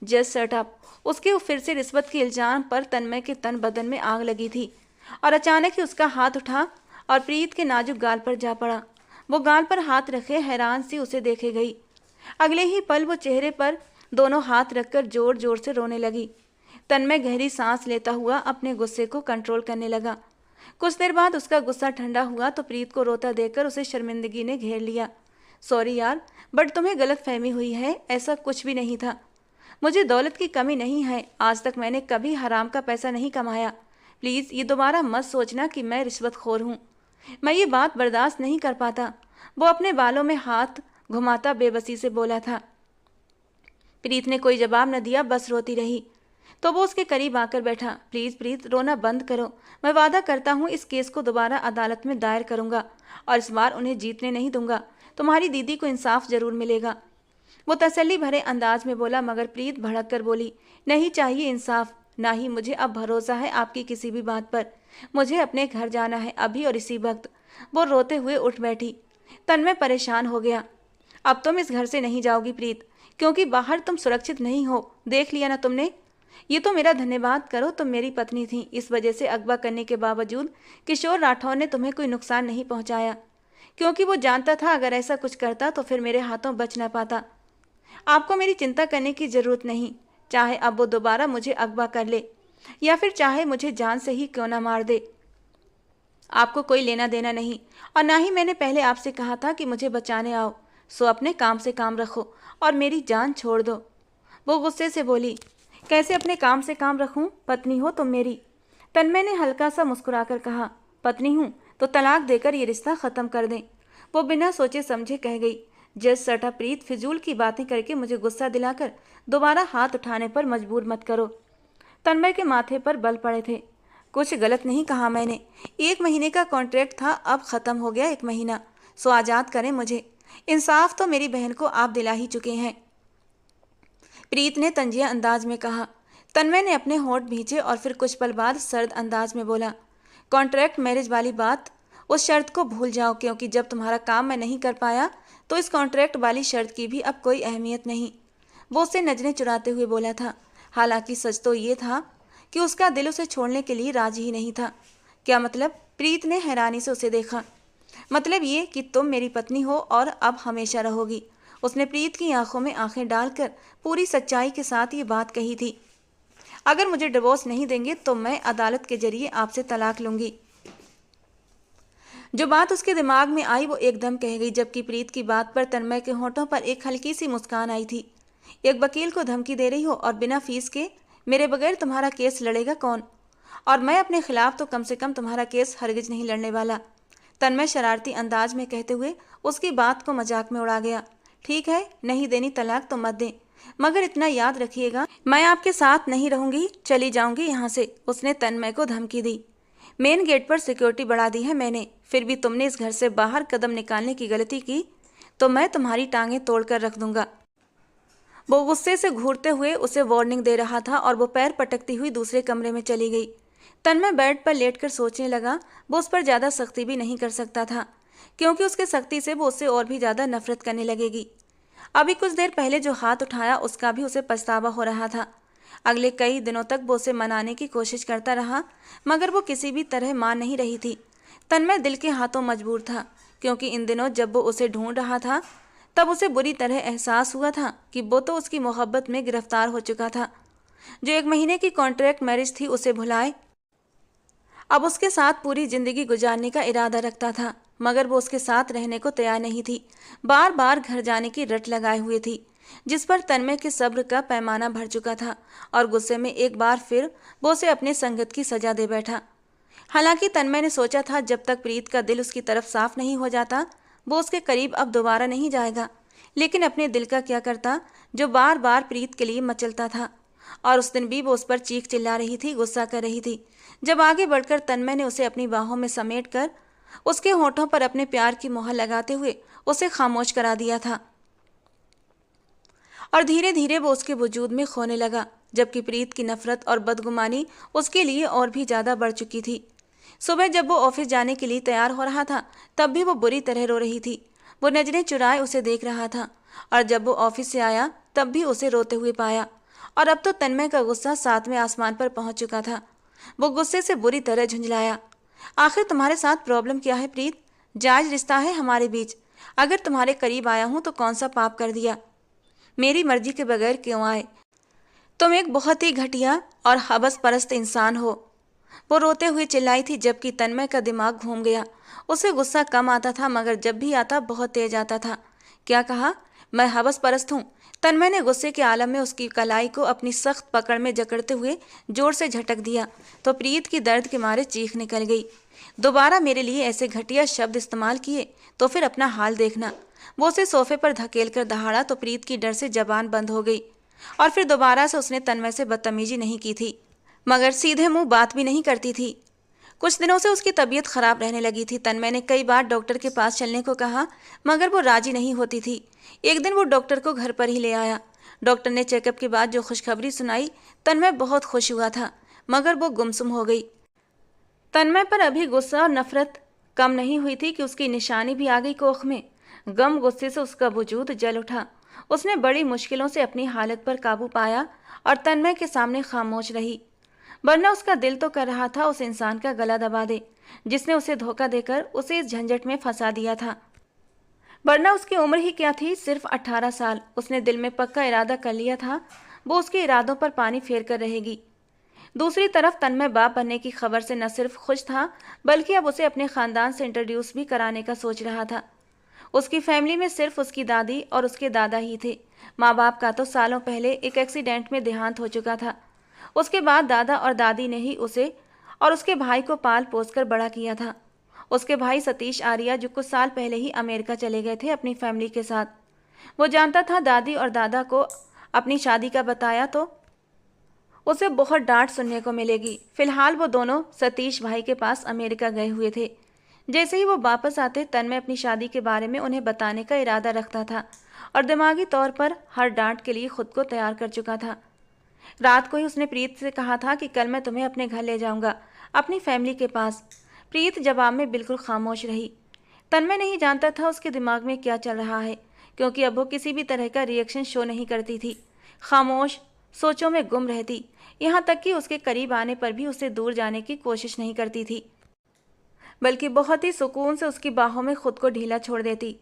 Just shut up. उसके फिर से रिश्वत के इल्जाम पर तन्मय के तन बदन में आग लगी थी और अचानक ही उसका हाथ उठा और प्रीत के नाजुक गाल पर जा पड़ा। वो गाल पर हाथ रखे हैरान सी उसे देखे गई। अगले ही पल वो चेहरे पर दोनों हाथ रखकर जोर जोर से रोने लगी। तन्मय गहरी सांस लेता हुआ अपने गुस्से को कंट्रोल करने लगा। कुछ देर बाद उसका गुस्सा ठंडा हुआ तो प्रीत को रोता देखकर उसे शर्मिंदगी ने घेर लिया। सॉरी यार, बट तुम्हें गलत फहमी हुई है, ऐसा कुछ भी नहीं था। मुझे दौलत की कमी नहीं है, आज तक मैंने कभी हराम का पैसा नहीं कमाया। प्लीज़ ये दोबारा मत सोचना कि मैं रिश्वतखोर हूँ। मैं ये बात बर्दाश्त नहीं कर पाता। वो अपने बालों में हाथ घुमाता बेबसी से बोला था। प्रीत ने कोई जवाब न दिया, बस रोती रही। तो वो उसके करीब आकर बैठा। प्लीज़ प्रीत, रोना बंद करो। मैं वादा करता हूँ इस केस को दोबारा अदालत में दायर करूँगा और इस बार उन्हें जीतने नहीं दूंगा। तुम्हारी दीदी को इंसाफ जरूर मिलेगा। वो तसल्ली भरे अंदाज में बोला, मगर प्रीत भड़क कर बोली, नहीं चाहिए इंसाफ, ना ही मुझे अब भरोसा है आपकी किसी भी बात पर। मुझे अपने घर जाना है अभी और इसी वक्त। वो रोते हुए उठ बैठी। तन्मय परेशान हो गया। अब तुम इस घर से नहीं जाओगी प्रीत, क्योंकि बाहर तुम सुरक्षित नहीं हो। देख लिया ना तुमने। ये तो मेरा धन्यवाद करो, तुम मेरी पत्नी थी। इस वजह से अगवा करने के बावजूद किशोर राठौर ने तुम्हें कोई नुकसान नहीं पहुंचाया, क्योंकि वो जानता था अगर ऐसा कुछ करता तो फिर मेरे हाथों बच न पाता। आपको मेरी चिंता करने की जरूरत नहीं। चाहे अब वो दोबारा मुझे अगवा कर ले या फिर चाहे मुझे जान से ही क्यों ना मार दे, आपको कोई लेना देना नहीं। और ना ही मैंने पहले आपसे कहा था कि मुझे बचाने आओ। सो अपने काम से काम रखो और मेरी जान छोड़ दो। वो गुस्से से बोली, कैसे अपने काम से काम रखूं? पत्नी हो तुम मेरी। तन्मय ने हल्का सा मुस्कुराकर कहा, पत्नी हूं तो तलाक देकर ये रिश्ता खत्म कर दें। वो बिना सोचे समझे कह गई। जज सटा, प्रीत फिजूल की बातें करके मुझे गुस्सा दिलाकर दोबारा हाथ उठाने पर मजबूर मत करो। तन्मय के माथे पर बल पड़े थे। कुछ गलत नहीं कहा मैंने। 1 महीने का कॉन्ट्रैक्ट था, अब खत्म हो गया 1 महीना। सो आजाद करें मुझे। इंसाफ तो मेरी बहन को आप दिला ही चुके हैं, प्रीत ने तंजिया अंदाज में कहा। तन्मय ने अपने होंठ भींचे और फिर कुछ पल बाद सर्द अंदाज में बोला, कॉन्ट्रैक्ट मैरिज वाली बात, उस शर्त को भूल जाओ, क्योंकि जब तुम्हारा काम मैं नहीं कर पाया तो इस कॉन्ट्रैक्ट वाली शर्त की भी अब कोई अहमियत नहीं। वो उससे नजरें चुराते हुए बोला था। हालांकि सच तो ये था कि उसका दिल उसे छोड़ने के लिए राजी ही नहीं था। क्या मतलब? प्रीत ने हैरानी से उसे देखा। मतलब ये कि तुम मेरी पत्नी हो और अब हमेशा रहोगी। उसने प्रीत की आंखों में आंखें डालकर पूरी सच्चाई के साथ ये बात कही थी। अगर मुझे डिवोर्स नहीं देंगे तो मैं अदालत के जरिए आपसे तलाक लूंगी। जो बात उसके दिमाग में आई वो एकदम कह गई, जबकि प्रीत की बात पर तन्मय के होठों पर एक हल्की सी मुस्कान आई थी। एक वकील को धमकी दे रही हो और बिना फीस के? मेरे बगैर तुम्हारा केस लड़ेगा कौन? और मैं अपने खिलाफ तो कम से कम तुम्हारा केस हरगिज नहीं लड़ने वाला। तन्मय शरारती अंदाज में कहते हुए उसकी बात को मजाक में उड़ा गया। ठीक है, नहीं देनी तलाक तो मत दें, मगर इतना याद रखिएगा, मैं आपके साथ नहीं रहूंगी, चली जाऊंगी यहाँ से। उसने तन्मय को धमकी दी। मेन गेट पर सिक्योरिटी बढ़ा दी है मैंने, फिर भी तुमने इस घर से बाहर कदम निकालने की गलती की तो मैं तुम्हारी टांगें तोड़कर रख दूंगा। वो गुस्से से घूरते हुए उसे वार्निंग दे रहा था और वो पैर पटकती हुई दूसरे कमरे में चली गई। तन्मय बेड पर लेटकर सोचने लगा। वो उस पर ज़्यादा सख्ती भी नहीं कर सकता था, क्योंकि उसके सख्ती से वो उससे और भी ज़्यादा नफरत करने लगेगी। अभी कुछ देर पहले जो हाथ उठाया उसका भी उसे पछतावा हो रहा था। अगले कई दिनों तक वो उसे मनाने की कोशिश करता रहा, मगर वो किसी भी तरह मान नहीं रही थी। तन्मय दिल के हाथों मजबूर था, क्योंकि इन दिनों जब वो उसे ढूंढ रहा था तब उसे बुरी तरह एहसास हुआ था कि वो तो उसकी मोहब्बत में गिरफ्तार हो चुका था। जो 1 महीने की कॉन्ट्रैक्ट मैरिज थी उसे भुलाए अब उसके साथ पूरी जिंदगी गुजारने का इरादा रखता था, मगर वो उसके साथ रहने को तैयार नहीं थी। बार बार घर जाने की रट लगाए हुए थी, जिस पर तन्मय के सब्र का पैमाना भर चुका था और गुस्से में एक बार फिर वो उसे अपने संगत की सजा दे बैठा। हालांकि तन्मय ने सोचा था जब तक प्रीत का दिल उसकी तरफ साफ नहीं हो जाता वो उसके करीब अब दोबारा नहीं जाएगा, लेकिन अपने दिल का क्या करता जो बार बार प्रीत के लिए मचलता था। और उस दिन भी वो उस पर चीख चिल्ला रही थी, गुस्सा कर रही थी। जब आगे बढ़कर तन्मय ने उसे अपनी बाहों में समेट कर उसके होठों पर अपने प्यार की मोहर लगाते हुए उसे खामोश करा दिया था और धीरे धीरे वो उसके वजूद में खोने लगा, जबकि प्रीत की नफरत और बदगुमानी उसके लिए और भी ज़्यादा बढ़ चुकी थी। सुबह जब वो ऑफिस जाने के लिए तैयार हो रहा था तब भी वो बुरी तरह रो रही थी। वो नजरें चुराए उसे देख रहा था और जब वो ऑफिस से आया तब भी उसे रोते हुए पाया। और अब तो तन्मय का गुस्सा 7वें आसमान पर पहुंच चुका था। वो गुस्से से बुरी तरह झुंझलाया। आखिर तुम्हारे साथ प्रॉब्लम क्या है प्रीत? जायज रिश्ता है हमारे बीच। अगर तुम्हारे करीब आया हूं तो कौन सा पाप कर दिया? मेरी मर्जी के बगैर क्यों आए? तुम एक बहुत ही घटिया और हवस परस्त इंसान हो। वो रोते हुए चिल्लाई थी, जबकि तन्मय का दिमाग घूम गया। उसे गुस्सा कम आता था, मगर जब भी आता बहुत तेज आता था। क्या कहा? मैं हवस परस्त हूँ? तन्मय ने गुस्से के आलम में उसकी कलाई को अपनी सख्त पकड़ में जकड़ते हुए जोर से झटक दिया तो प्रीत की दर्द के मारे चीख निकल गई। दोबारा मेरे लिए ऐसे घटिया शब्द इस्तेमाल किए तो फिर अपना हाल देखना। वो उसे सोफे पर धकेल कर दहाड़ा तो प्रीत की डर से जबान बंद हो गई। और फिर दोबारा से उसने तन्मय से बदतमीजी नहीं की थी, मगर सीधे मुंह बात भी नहीं करती थी। कुछ दिनों से उसकी तबीयत खराब रहने लगी थी। तन्मय ने कई बार डॉक्टर के पास चलने को कहा, मगर वो राजी नहीं होती थी। एक दिन वो डॉक्टर को घर पर ही ले आया। डॉक्टर ने चेकअप के बाद जो खुशखबरी सुनाई, तन्मय बहुत खुश हुआ था, मगर वो गुमसुम हो गई। तन्मय पर अभी गुस्सा और नफरत कम नहीं हुई थी कि उसकी निशानी भी आ गई कोख में। गम गुस्से से उसका वजूद जल उठा। उसने बड़ी मुश्किलों से अपनी हालत पर काबू पाया और तन्मय के सामने खामोश रही, वरना उसका दिल तो कर रहा था उस इंसान का गला दबा दे जिसने उसे धोखा देकर उसे इस झंझट में फंसा दिया था। वरना उसकी उम्र ही क्या थी, सिर्फ 18 साल। उसने दिल में पक्का इरादा कर लिया था, वो उसके इरादों पर पानी फेर कर रहेगी। दूसरी तरफ तन्मय बाप बनने की खबर से न सिर्फ खुश था, बल्कि अब उसे अपने खानदान से इंट्रोड्यूस भी कराने का सोच रहा था। उसकी फैमिली में सिर्फ उसकी दादी और उसके दादा ही थे। माँ बाप का तो सालों पहले एक एक्सीडेंट में देहांत हो चुका था। उसके बाद दादा और दादी ने ही उसे और उसके भाई को पाल पोस कर बड़ा किया था। उसके भाई सतीश आर्या जो कुछ साल पहले ही अमेरिका चले गए थे अपनी फैमिली के साथ। वो जानता था दादी और दादा को अपनी शादी का बताया तो उसे बहुत डांट सुनने को मिलेगी। फिलहाल वो दोनों सतीश भाई के पास अमेरिका गए हुए थे। जैसे ही वो वापस आते, तन्मय अपनी शादी के बारे में उन्हें बताने का इरादा रखता था और दिमागी तौर पर हर डांट के लिए खुद को तैयार कर चुका था। रात को ही उसने प्रीत से कहा था कि कल मैं तुम्हें अपने घर ले जाऊंगा, अपनी फैमिली के पास। प्रीत जवाब में बिल्कुल खामोश रही। तन्मय नहीं जानता था उसके दिमाग में क्या चल रहा है, क्योंकि अब वो किसी भी तरह का रिएक्शन शो नहीं करती थी। खामोश सोचों में गुम रहती, यहाँ तक कि उसके करीब आने पर भी उसे दूर जाने की कोशिश नहीं करती थी, बल्कि बहुत ही सुकून से उसकी बाहों में खुद को ढीला छोड़ देती।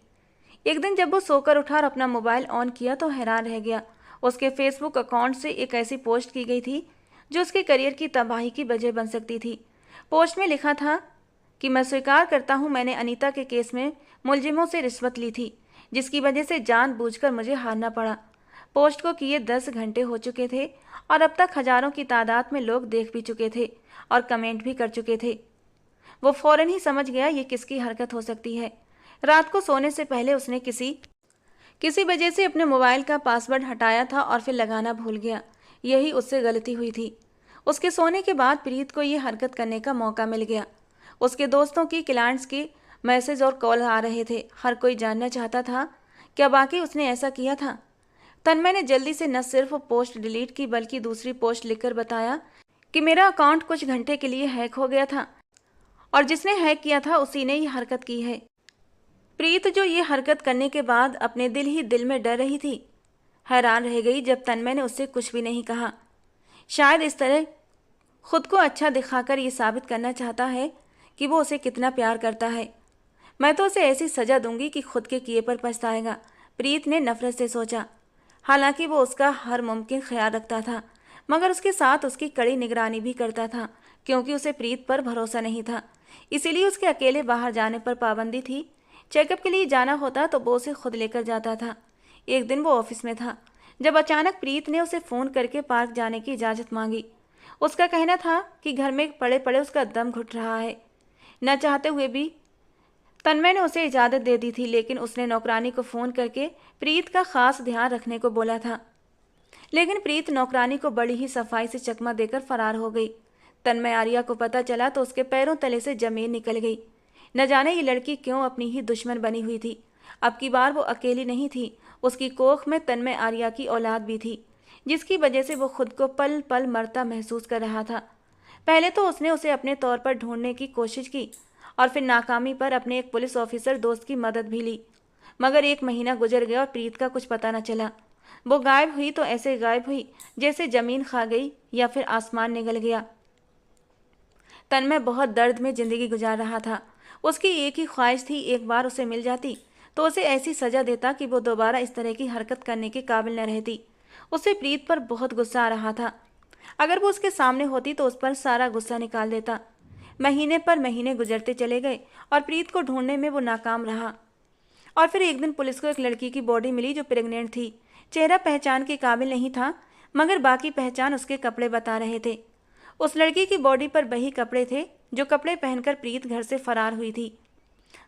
एक दिन जब वो सोकर उठा और अपना मोबाइल ऑन किया तो हैरान रह गया। उसके फेसबुक अकाउंट से एक ऐसी पोस्ट की गई थी जो उसके करियर की तबाही की वजह बन सकती थी। पोस्ट में लिखा था कि मैं स्वीकार करता हूं, मैंने अनीता के केस में मुलजिमों से रिश्वत ली थी, जिसकी वजह से जानबूझकर मुझे हारना पड़ा। पोस्ट को किए 10 घंटे हो चुके थे और अब तक हजारों की तादाद में लोग देख भी चुके थे और कमेंट भी कर चुके थे। वो फौरन ही समझ गया ये किसकी हरकत हो सकती है। रात को सोने से पहले उसने किसी वजह से अपने मोबाइल का पासवर्ड हटाया था और फिर लगाना भूल गया। यही उससे गलती हुई थी। उसके सोने के बाद प्रीत को ये हरकत करने का मौका मिल गया। उसके दोस्तों की, क्लाइंट्स की मैसेज और कॉल आ रहे थे। हर कोई जानना चाहता था क्या वाकई उसने ऐसा किया था। तन्मय ने जल्दी से न सिर्फ पोस्ट डिलीट की, बल्कि दूसरी पोस्ट लिखकर बताया कि मेरा अकाउंट कुछ घंटे के लिए हैक हो गया था और जिसने हैक किया था उसी ने ये हरकत की है। प्रीत जो ये हरकत करने के बाद अपने दिल ही दिल में डर रही थी, हैरान रह गई जब तन्मय ने उससे कुछ भी नहीं कहा। शायद इस तरह खुद को अच्छा दिखाकर ये साबित करना चाहता है कि वो उसे कितना प्यार करता है। मैं तो उसे ऐसी सजा दूंगी कि खुद के किए पर पछताएगा, प्रीत ने नफरत से सोचा। हालांकि वो उसका हर मुमकिन ख्याल रखता था, मगर उसके साथ उसकी कड़ी निगरानी भी करता था, क्योंकि उसे प्रीत पर भरोसा नहीं था। इसीलिए उसके अकेले बाहर जाने पर पाबंदी थी। चेकअप के लिए जाना होता तो वो उसे खुद लेकर जाता था। एक दिन वो ऑफिस में था जब अचानक प्रीत ने उसे फ़ोन करके पार्क जाने की इजाज़त मांगी। उसका कहना था कि घर में पड़े पड़े उसका दम घुट रहा है। न चाहते हुए भी तन्मय ने उसे इजाज़त दे दी थी, लेकिन उसने नौकरानी को फ़ोन करके प्रीत का ख़ास ध्यान रखने को बोला था। लेकिन प्रीत नौकरानी को बड़ी ही सफाई से चकमा देकर फरार हो गई। तन्मय आर्या को पता चला तो उसके पैरों तले से ज़मीन निकल गई। न जाने ये लड़की क्यों अपनी ही दुश्मन बनी हुई थी। अब की बार वो अकेली नहीं थी, उसकी कोख में तन्मय आर्या की औलाद भी थी, जिसकी वजह से वो खुद को पल पल मरता महसूस कर रहा था। पहले तो उसने उसे अपने तौर पर ढूंढने की कोशिश की और फिर नाकामी पर अपने एक पुलिस ऑफिसर दोस्त की मदद भी ली, मगर 1 महीना गुजर गया और प्रीत का कुछ पता न चला। वो गायब हुई तो ऐसे गायब हुई जैसे जमीन खा गई या फिर आसमान निगल गया। तन्मय बहुत दर्द में जिंदगी गुजार रहा था। उसकी एक ही ख्वाहिश थी, एक बार उसे मिल जाती तो उसे ऐसी सजा देता कि वो दोबारा इस तरह की हरकत करने के काबिल न रहती। उसे प्रीत पर बहुत गुस्सा आ रहा था। अगर वो उसके सामने होती तो उस पर सारा गुस्सा निकाल देता। महीने पर महीने गुजरते चले गए और प्रीत को ढूंढने में वो नाकाम रहा। और फिर एक दिन पुलिस को एक लड़की की बॉडी मिली जो प्रेग्नेंट थी। चेहरा पहचान के काबिल नहीं था, मगर बाकी पहचान उसके कपड़े बता रहे थे। उस लड़की की बॉडी पर वही कपड़े थे जो कपड़े पहनकर प्रीत घर से फरार हुई थी।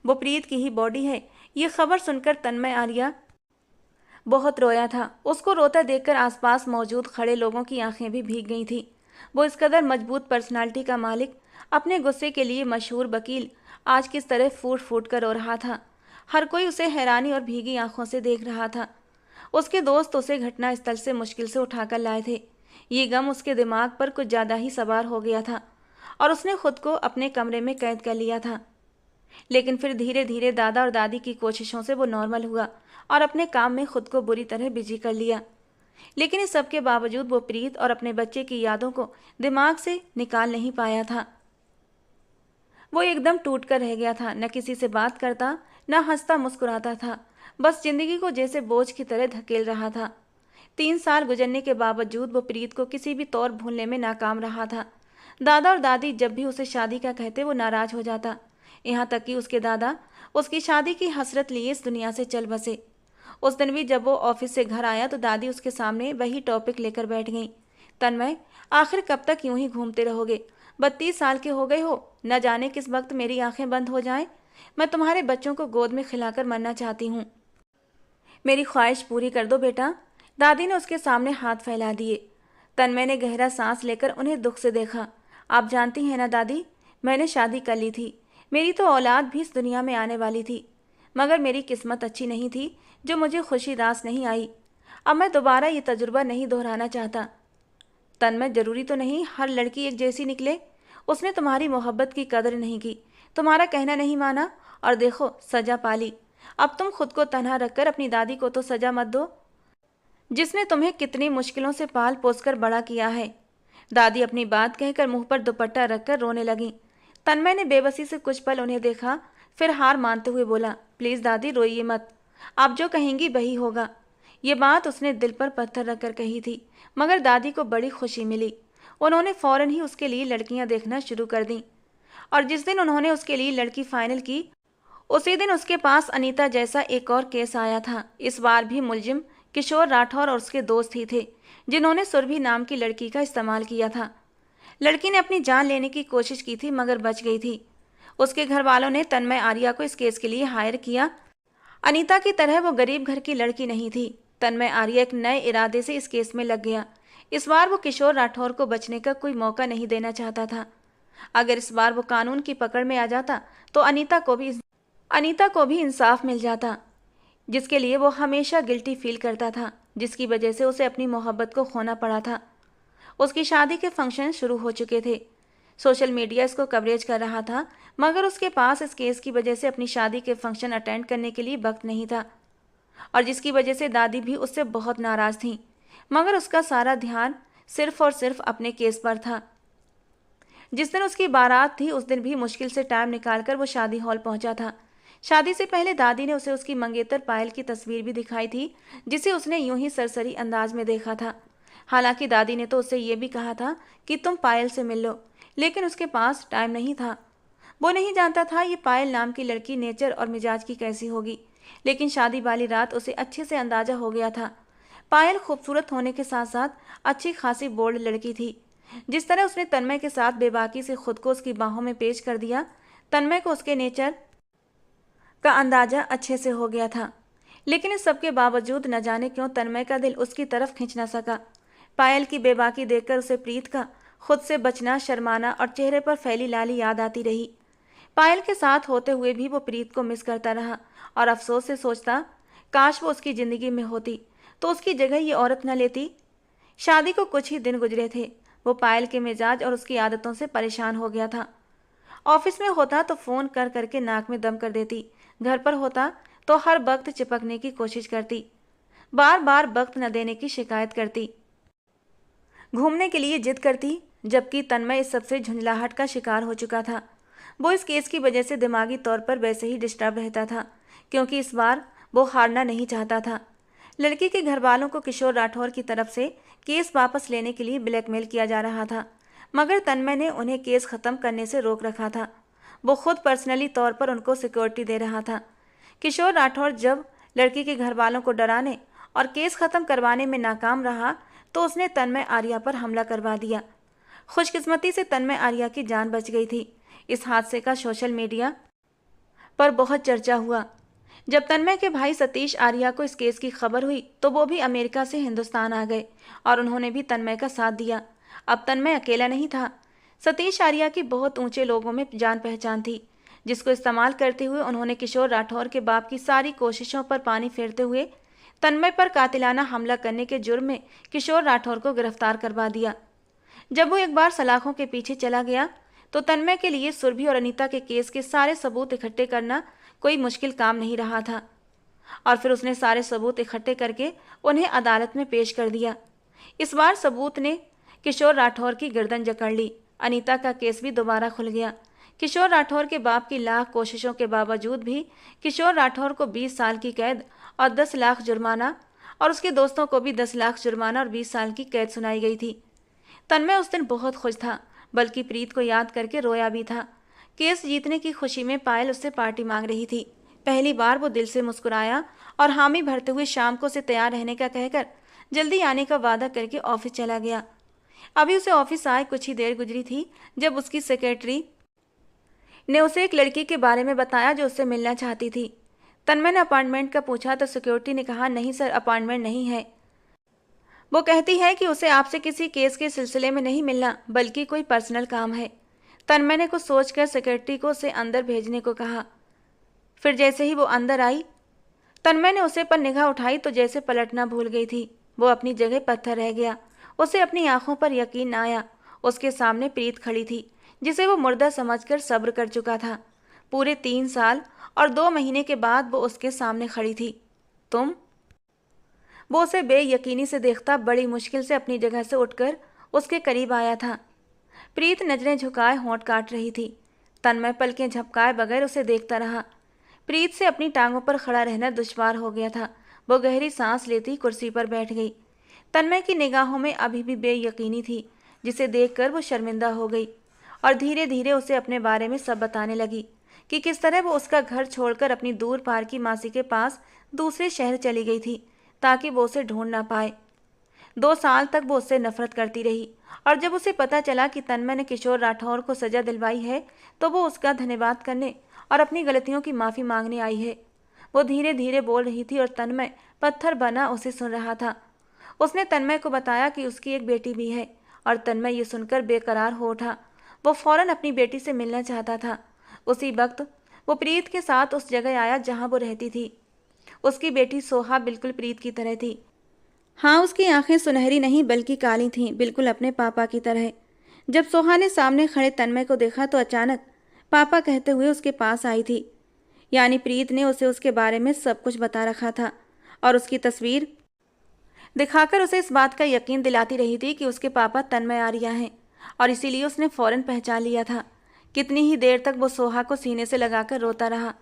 वो प्रीत की ही बॉडी है। ये खबर सुनकर तन्मय आर्या बहुत रोया था। उसको रोता देखकर आसपास मौजूद खड़े लोगों की आंखें भी भीग गई थीं। वो इस कदर मजबूत पर्सनालिटी का मालिक, अपने गुस्से के लिए मशहूर वकील, आज किस तरह फूट फूट कर रो रहा था। हर कोई उसे हैरानी और भीगी आंखों से देख रहा था। उसके दोस्त उसे घटनास्थल से मुश्किल से उठाकर लाए थे। ये गम उसके दिमाग पर कुछ ज़्यादा ही सवार हो गया था और उसने खुद को अपने कमरे में कैद कर लिया था। लेकिन फिर धीरे धीरे दादा और दादी की कोशिशों से वो नॉर्मल हुआ और अपने काम में खुद को बुरी तरह बिजी कर लिया। लेकिन इस सब के बावजूद वो प्रीत और अपने बच्चे की यादों को दिमाग से निकाल नहीं पाया था। वो एकदम टूट कर रह गया था। न किसी से बात करता, न हंसता मुस्कुराता था, बस जिंदगी को जैसे बोझ की तरह धकेल रहा था। 3 साल गुजरने के बावजूद वो प्रीत को किसी भी तौर भूलने में नाकाम रहा था। दादा और दादी जब भी उसे शादी का कहते वो नाराज हो जाता। यहाँ तक कि उसके दादा उसकी शादी की हसरत लिए इस दुनिया से चल बसे। उस दिन भी जब वो ऑफिस से घर आया तो दादी उसके सामने वही टॉपिक लेकर बैठ गई। तन्मय, आखिर कब तक यूं ही घूमते रहोगे? 32 साल के हो गए हो, न जाने किस वक्त मेरी आंखें बंद हो जाएं। मैं तुम्हारे बच्चों को गोद में खिलाकर मरना चाहती हूँ। मेरी ख्वाहिश पूरी कर दो बेटा। दादी ने उसके सामने हाथ फैला दिए। तन्मय ने गहरा सांस लेकर उन्हें दुख से देखा। आप जानती हैं ना दादी, मैंने शादी कर ली थी। मेरी तो औलाद भी इस दुनिया में आने वाली थी, मगर मेरी किस्मत अच्छी नहीं थी जो मुझे खुशी रास नहीं आई। अब मैं दोबारा ये तजुर्बा नहीं दोहराना चाहता। तन्मय, जरूरी तो नहीं हर लड़की एक जैसी निकले। उसने तुम्हारी मोहब्बत की कदर नहीं की, तुम्हारा कहना नहीं माना और देखो सजा पाली। अब तुम खुद को तन्हा रखकर अपनी दादी को तो सजा मत दो, जिसने तुम्हें कितनी मुश्किलों से पाल पोस कर बड़ा किया है। दादी अपनी बात कहकर मुंह पर दुपट्टा रखकर रोने लगी। तन्मय ने बेबसी से कुछ पल उन्हें देखा, फिर हार मानते हुए बोला, प्लीज दादी रोइए मत, आप जो कहेंगी वही होगा। ये बात उसने दिल पर पत्थर रखकर कही थी, मगर दादी को बड़ी खुशी मिली। उन्होंने फौरन ही उसके लिए लड़कियां देखना शुरू कर दी और जिस दिन उन्होंने उसके लिए लड़की फाइनल की, उसी दिन उसके पास अनीता जैसा एक और केस आया था। इस बार भी मुलजिम किशोर राठौर और उसके दोस्त ही थे, जिन्होंने सुरभि नाम की लड़की का इस्तेमाल किया था। लड़की ने अपनी जान लेने की कोशिश की थी मगर बच गई थी। उसके घर वालों ने तन्मय आर्या को इस केस के लिए हायर किया। अनीता की तरह वो गरीब घर की लड़की नहीं थी। तन्मय आर्या एक नए इरादे से इस केस में लग गया। इस बार वो किशोर राठौर को बचने का कोई मौका नहीं देना चाहता था। अगर इस बार वो कानून की पकड़ में आ जाता तो अनीता को भी इंसाफ मिल जाता, जिसके लिए वो हमेशा गिल्टी फील करता था, जिसकी वजह से उसे अपनी मोहब्बत को खोना पड़ा था। उसकी शादी के फंक्शन शुरू हो चुके थे। सोशल मीडिया इसको कवरेज कर रहा था, मगर उसके पास इस केस की वजह से अपनी शादी के फंक्शन अटेंड करने के लिए वक्त नहीं था, और जिसकी वजह से दादी भी उससे बहुत नाराज थी। मगर उसका सारा ध्यान सिर्फ और सिर्फ अपने केस पर था। जिस दिन उसकी बारात थी उस दिन भी मुश्किल से टाइम निकालकर वो शादी हॉल पहुंचा था। शादी से पहले दादी ने उसे उसकी मंगेतर पायल की तस्वीर भी दिखाई थी, जिसे उसने यूं ही सरसरी अंदाज में देखा था। हालांकि दादी ने तो उससे ये भी कहा था कि तुम पायल से मिल लो, लेकिन उसके पास टाइम नहीं था। वो नहीं जानता था ये पायल नाम की लड़की नेचर और मिजाज की कैसी होगी, लेकिन शादी वाली रात उसे अच्छे से अंदाजा हो गया था। पायल खूबसूरत होने के साथ साथ अच्छी खासी बोल्ड लड़की थी। जिस तरह उसने तन्मय के साथ बेबाकी से खुद को उसकी बाहों में पेश कर दिया, तन्मय को उसके नेचर का अंदाजा अच्छे से हो गया था। लेकिन इस सब के बावजूद न जाने क्यों तन्मय का दिल उसकी तरफ खींच न सका। पायल की बेबाकी देखकर उसे प्रीत का खुद से बचना, शर्माना और चेहरे पर फैली लाली याद आती रही। पायल के साथ होते हुए भी वो प्रीत को मिस करता रहा और अफसोस से सोचता, काश वो उसकी जिंदगी में होती तो उसकी जगह ये औरत न लेती। शादी को कुछ ही दिन गुजरे थे। वो पायल के मिजाज और उसकी आदतों से परेशान हो गया था। ऑफिस में होता तो फोन कर करके नाक में दम कर देती, घर पर होता तो हर वक्त चिपकने की कोशिश करती, बार बार वक्त न देने की शिकायत करती, घूमने के लिए जिद करती। जबकि तन्मय इस सबसे झुंझलाहट का शिकार हो चुका था। वो इस केस की वजह से दिमागी तौर पर वैसे ही डिस्टर्ब रहता था, क्योंकि इस बार वो हारना नहीं चाहता था। लड़की के घर वालों को किशोर राठौर की तरफ से केस वापस लेने के लिए ब्लैकमेल किया जा रहा था, मगर तन्मय ने उन्हें केस खत्म करने से रोक रखा था। वो खुद पर्सनली तौर पर उनको सिक्योरिटी दे रहा था। किशोर राठौर जब लड़की के घर वालों को डराने और केस खत्म करवाने में नाकाम रहा तो उसने तन्मय आर्या पर हमला करवा दिया। खुशकिस्मती से तन्मय आर्या की जान बच गई थी। इस हादसे का सोशल मीडिया पर बहुत चर्चा हुआ। जब तन्मय के भाई सतीश आर्या को इस केस की खबर हुई तो वो भी अमेरिका से हिंदुस्तान आ गए और उन्होंने भी तन्मय का साथ दिया। अब तन्मय अकेला नहीं था। सतीश आर्या की बहुत ऊंचे लोगों में जान पहचान थी, जिसको इस्तेमाल करते हुए उन्होंने किशोर राठौर के बाप की सारी कोशिशों पर पानी फेरते हुए तन्मय पर कातिलाना हमला करने के जुर्म में किशोर राठौर को गिरफ्तार करवा दिया। जब वो एक बार सलाखों के पीछे चला गया तो तन्मय के लिए सुरभि और अनीता के केस के सारे सबूत इकट्ठे करना कोई मुश्किल काम नहीं रहा था। और फिर उसने सारे सबूत इकट्ठे करके उन्हें अदालत में पेश कर दिया। इस बार सबूत ने किशोर राठौर की गर्दन जकड़ ली। अनीता का केस भी दोबारा खुल गया। किशोर राठौर के बाप की लाख कोशिशों के बावजूद भी किशोर राठौर को 20 साल की कैद और 10 लाख जुर्माना, और उसके दोस्तों को भी 10 लाख जुर्माना और 20 साल की कैद सुनाई गई थी। तन्मय उस दिन बहुत खुश था, बल्कि प्रीत को याद करके रोया भी था। केस जीतने की खुशी में पायल उससे पार्टी मांग रही थी। पहली बार वो दिल से मुस्कुराया और हामी भरते हुए शाम को उसे तैयार रहने का कहकर जल्दी आने का वादा करके ऑफिस चला गया। अभी उसे ऑफिस आए कुछ ही देर गुजरी थी जब उसकी सेक्रेटरी ने उसे एक लड़की के बारे में बताया जो उससे मिलना चाहती थी। तन्मय ने अपॉइंटमेंट का पूछा तो सिक्योरिटी ने कहा, नहीं सर, अपॉइंटमेंट नहीं है। वो कहती है कि उसे आपसे किसी केस के सिलसिले में नहीं मिलना, बल्कि कोई पर्सनल काम है। तन्मय ने कुछ सोचकर सेक्रेटरी को उसे अंदर भेजने को कहा। फिर जैसे ही वो अंदर आई, तन्मय ने उसे पर निगाह उठाई तो जैसे पलटना भूल गई थी। वो अपनी जगह पत्थर रह गया। उसे अपनी आंखों पर यकीन न आया। उसके सामने प्रीत खड़ी थी, जिसे वो मुर्दा समझकर सब्र कर चुका था। पूरे 3 साल और 2 महीने के बाद वो उसके सामने खड़ी थी। तुम? वो उसे बेयकीनी से देखता बड़ी मुश्किल से अपनी जगह से उठकर उसके करीब आया था। प्रीत नजरें झुकाए होंठ काट रही थी। तन्मय पलकें झपकाए बगैर उसे देखता रहा। प्रीत से अपनी टांगों पर खड़ा रहना दुश्वार हो गया था। वो गहरी सांस लेती कुर्सी पर बैठ गई। तन्मय की निगाहों में अभी भी बेयकीनी थी, जिसे देखकर वो शर्मिंदा हो गई और धीरे धीरे उसे अपने बारे में सब बताने लगी कि किस तरह वो उसका घर छोड़कर अपनी दूर पार की मासी के पास दूसरे शहर चली गई थी ताकि वो उसे ढूंढ ना पाए। 2 साल तक वो उससे नफरत करती रही और जब उसे पता चला कि तन्मय ने किशोर राठौर को सजा दिलवाई है तो वो उसका धन्यवाद करने और अपनी गलतियों की माफ़ी मांगने आई है। वो धीरे धीरे बोल रही थी और तन्मय पत्थर बना उसे सुन रहा था। उसने तन्मय को बताया कि उसकी एक बेटी भी है और तन्मय ये सुनकर बेकरार हो उठा। वो फौरन अपनी बेटी से मिलना चाहता था। उसी वक्त वो प्रीत के साथ उस जगह आया जहां वो रहती थी। उसकी बेटी सोहा बिल्कुल प्रीत की तरह थी। हाँ, उसकी आंखें सुनहरी नहीं बल्कि काली थीं, बिल्कुल अपने पापा की तरह। जब सोहा ने सामने खड़े तन्मय को देखा तो अचानक पापा कहते हुए उसके पास आई थी। यानी प्रीत ने उसे उसके बारे में सब कुछ बता रखा था और उसकी तस्वीर दिखाकर उसे इस बात का यकीन दिलाती रही थी कि उसके पापा तन्मय आर्या हैं, और इसीलिए उसने फौरन पहचान लिया था। कितनी ही देर तक वो सोहा को सीने से लगाकर रोता रहा।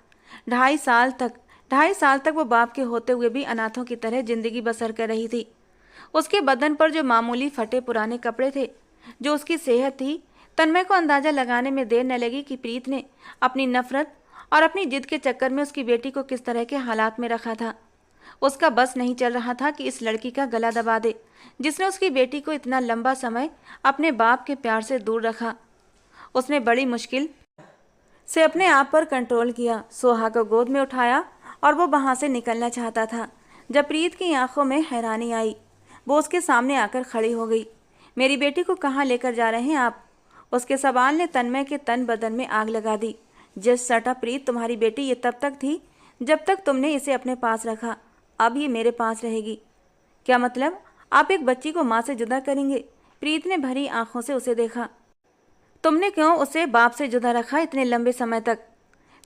2.5 साल तक वो बाप के होते हुए भी अनाथों की तरह जिंदगी बसर कर रही थी। उसके बदन पर जो मामूली फटे पुराने कपड़े थे, जो उसकी सेहत थी, तन्मय को अंदाजा लगाने में देर न लगी कि प्रीत ने अपनी नफरत और अपनी जिद के चक्कर में उसकी बेटी को किस तरह के हालात में रखा था। उसका बस नहीं चल रहा था कि इस लड़की का गला दबा दे, जिसने उसकी बेटी को इतना लंबा समय अपने बाप के प्यार से दूर रखा। उसने बड़ी मुश्किल से अपने आप पर कंट्रोल किया, सोहा को गोद में उठाया और वो वहां से निकलना चाहता था जब प्रीत की आंखों में हैरानी आई। वो उसके सामने आकर खड़ी हो गई। मेरी बेटी को कहाँ लेकर जा रहे हैं आप? उसके सवाल ने तन्मय के तन बदन में आग लगा दी। जस्ट सटा प्रीत, तुम्हारी बेटी ये तब तक थी जब तक तुमने इसे अपने पास रखा। अब ये मेरे पास रहेगी। क्या मतलब? आप एक बच्ची को माँ से जुदा करेंगे? प्रीत ने भरी आंखों से उसे देखा। तुमने क्यों उसे बाप से जुदा रखा इतने लंबे समय तक?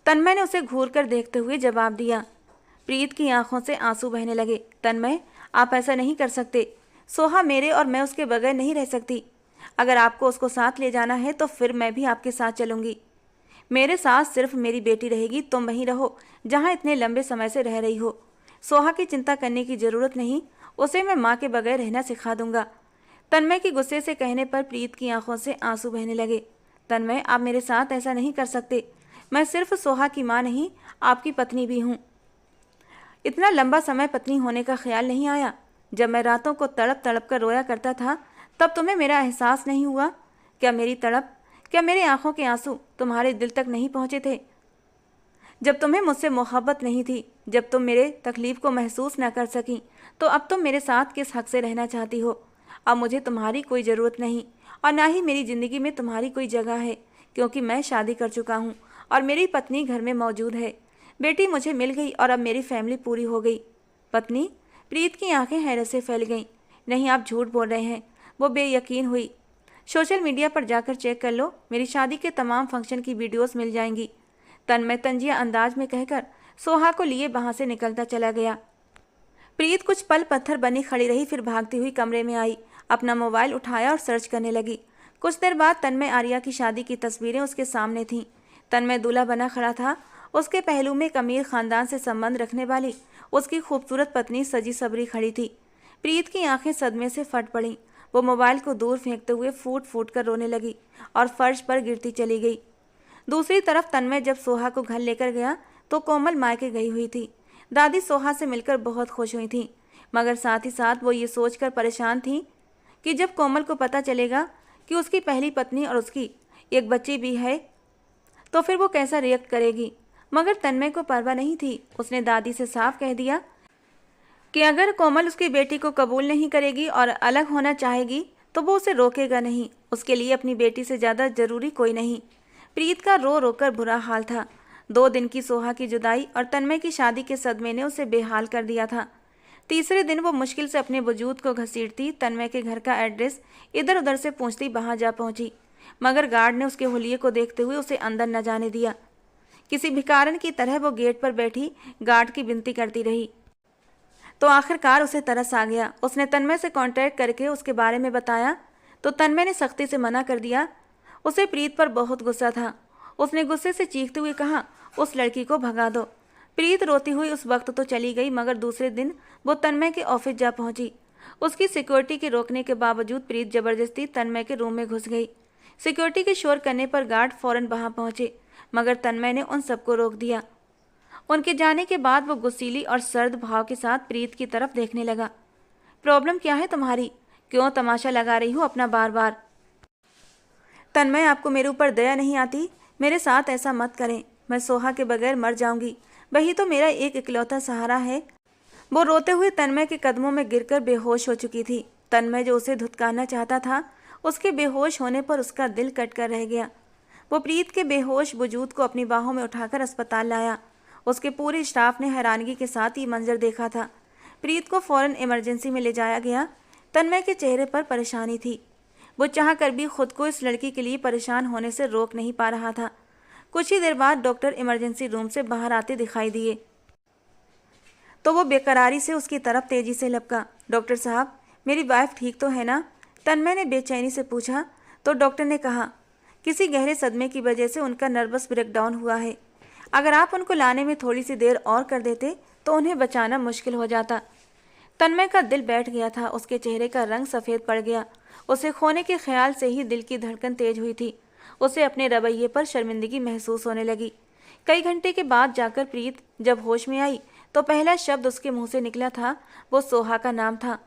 तन्मय ने उसे घूर कर देखते हुए जवाब दिया। प्रीत की आंखों से आंसू बहने लगे। तन्मय, आप ऐसा नहीं कर सकते। सोहा मेरे और मैं उसके बगैर नहीं रह सकती। अगर आपको उसको साथ ले जाना है तो फिर मैं भी आपके साथ चलूंगी। मेरे साथ सिर्फ मेरी बेटी रहेगी। तुम वहीं रहो जहाँ इतने लंबे समय से रह रही हो। सोहा की चिंता करने की जरूरत नहीं, उसे मैं माँ के बगैर रहना सिखा दूंगा। तन्मय की गुस्से से कहने पर प्रीत की आंखों से आंसू बहने लगे। तन्मय, आप मेरे साथ ऐसा नहीं कर सकते। मैं सिर्फ सोहा की माँ नहीं, आपकी पत्नी भी हूँ। इतना लंबा समय पत्नी होने का ख्याल नहीं आया? जब मैं रातों को तड़प तड़प कर रोया करता था तब तुम्हें मेरा एहसास नहीं हुआ? क्या मेरी तड़प, क्या मेरी आंखों के आंसू तुम्हारे दिल तक नहीं पहुँचे थे? जब तुम्हें मुझसे मोहब्बत नहीं थी, जब तुम मेरे तकलीफ को महसूस न कर सकी, तो अब तुम मेरे साथ किस हक से रहना चाहती हो? अब मुझे तुम्हारी कोई ज़रूरत नहीं और ना ही मेरी ज़िंदगी में तुम्हारी कोई जगह है, क्योंकि मैं शादी कर चुका हूँ और मेरी पत्नी घर में मौजूद है। बेटी मुझे मिल गई और अब मेरी फैमिली पूरी हो गई। पत्नी? प्रीत की आंखें हैरत से फैल गईं। नहीं, आप झूठ बोल रहे हैं, वो बेयकीन हुई। सोशल मीडिया पर जाकर चेक कर लो, मेरी शादी के तमाम फंक्शन की वीडियोस मिल जाएंगी, तन्मय तंजिया अंदाज में कहकर सोहा को लिए वहां से निकलता चला गया। प्रीत कुछ पल पत्थर बनी खड़ी रही, फिर भागती हुई कमरे में आई, अपना मोबाइल उठाया और सर्च करने लगी। कुछ देर बाद तन्मय आर्या की शादी की तस्वीरें उसके सामने थीं। तन्मय दूल्हा बना खड़ा था, उसके पहलू में एक अमीर खानदान से संबंध रखने वाली उसकी खूबसूरत पत्नी सजी सबरी खड़ी थी। प्रीत की आंखें सदमे से फट पड़ीं। वो मोबाइल को दूर फेंकते हुए फूट फूट कर रोने लगी और फर्श पर गिरती चली गई। दूसरी तरफ तन्मय जब सोहा को घर लेकर गया तो कोमल मायके गई हुई थी। दादी सोहा से मिलकर बहुत खुश हुई थी, मगर साथ ही साथ वो ये सोचकर परेशान थी कि जब कोमल को पता चलेगा कि उसकी पहली पत्नी और उसकी एक बच्ची भी है तो फिर वो कैसा रिएक्ट करेगी। मगर तन्मय को परवाह नहीं थी। उसने दादी से साफ कह दिया कि अगर कोमल उसकी बेटी को कबूल नहीं करेगी और अलग होना चाहेगी तो वो उसे रोकेगा नहीं। उसके लिए अपनी बेटी से ज़्यादा ज़रूरी कोई नहीं। प्रीत का रो रोकर बुरा हाल था। 2 दिन की सोहा की जुदाई और तन्मय की शादी के सदमे ने उसे बेहाल कर दिया था। तीसरे दिन वो मुश्किल से अपने वजूद को घसीटती तन्मय के घर का एड्रेस इधर उधर से पूछती वहां जा पहुंची, मगर गार्ड ने उसके हुलिये को देखते हुए उसे अंदर न जाने दिया। किसी भिखारन की तरह वो गेट पर बैठी गार्ड की विनती करती रही, तो आखिरकार उसे तरस आ गया। उसने तन्मय से कांटेक्ट करके उसके बारे में बताया तो तन्मय ने सख्ती से मना कर दिया। उसे प्रीत पर बहुत गुस्सा था। उसने गुस्से से चीखते हुए कहा, उस लड़की को भगा दो। प्रीत रोती हुई उस वक्त तो चली गई, मगर दूसरे दिन वो तन्मय के ऑफिस जा पहुंची। उसकी सिक्योरिटी के रोकने के बावजूद प्रीत जबरदस्ती तन्मय के रूम में घुस गई। सिक्योरिटी के शोर करने पर गार्ड फौरन वहां पहुंचे, मगर तन्मय ने उन सबको रोक दिया। उनके जाने के बाद वो गुस्सीली और सर्द भाव के साथ प्रीत की तरफ देखने लगा। प्रॉब्लम क्या है तुम्हारी? क्यों तमाशा लगा रही हो अपना बार बार? तन्मय, आपको मेरे ऊपर दया नहीं आती? मेरे साथ ऐसा मत करें, मैं सोहा के बगैर मर जाऊंगी, वही तो मेरा एक इकलौता सहारा है। वो रोते हुए तन्मय के कदमों में गिरकर बेहोश हो चुकी थी। तन्मय जो उसे धुतकारना चाहता था, उसके बेहोश होने पर उसका दिल कटकर रह गया। वो प्रीत के बेहोश वजूद को अपनी बाहों में उठाकर अस्पताल लाया। उसके पूरे स्टाफ ने हैरानगी के साथ ये मंजर देखा था। प्रीत को फौरन इमरजेंसी में ले जाया गया। तन्मय के चेहरे पर परेशानी थी। वो चाहकर भी खुद को इस लड़की के लिए परेशान होने से रोक नहीं पा रहा था। कुछ ही देर बाद डॉक्टर इमरजेंसी रूम से बाहर आते दिखाई दिए तो वो बेकरारी से उसकी तरफ तेजी से लपका। डॉक्टर साहब, मेरी वाइफ ठीक तो है ना? तन्मय ने बेचैनी से पूछा तो डॉक्टर ने कहा, किसी गहरे सदमे की वजह से उनका नर्वस ब्रेकडाउन हुआ है। अगर आप उनको लाने में थोड़ी सी देर और कर देते तो उन्हें बचाना मुश्किल हो जाता। तन्मय का दिल बैठ गया था। उसके चेहरे का रंग सफ़ेद पड़ गया। उसे खोने के ख्याल से ही दिल की धड़कन तेज हुई थी। उसे अपने रवैये पर शर्मिंदगी महसूस होने लगी। कई घंटे के बाद जाकर प्रीत जब होश में आई तो पहला शब्द उसके मुंह से निकला था वो सोहा का नाम था।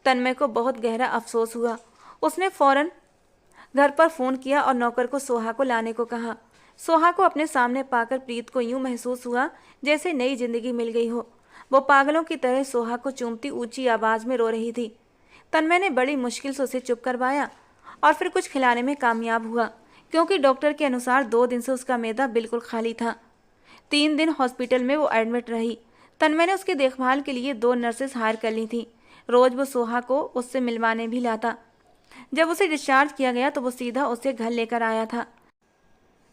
तन्मय को बहुत गहरा अफसोस हुआ। उसने फौरन घर पर फ़ोन किया और नौकर को सोहा को लाने को कहा। सोहा को अपने सामने पाकर प्रीत को यूं महसूस हुआ जैसे नई जिंदगी मिल गई हो। वो पागलों की तरह सोहा को चूमती ऊंची आवाज़ में रो रही थी। तन्मय ने बड़ी मुश्किल से उसे चुप करवाया और फिर कुछ खिलाने में कामयाब हुआ, क्योंकि डॉक्टर के अनुसार 2 दिन से उसका मैदा बिल्कुल खाली था। 3 दिन हॉस्पिटल में वो एडमिट रही। तन्मय ने उसकी देखभाल के लिए 2 नर्सेस हायर कर ली थी। रोज़ वो सोहा को उससे मिलवाने भी लाता। जब उसे डिस्चार्ज किया गया तो वो सीधा उसे घर लेकर आया था।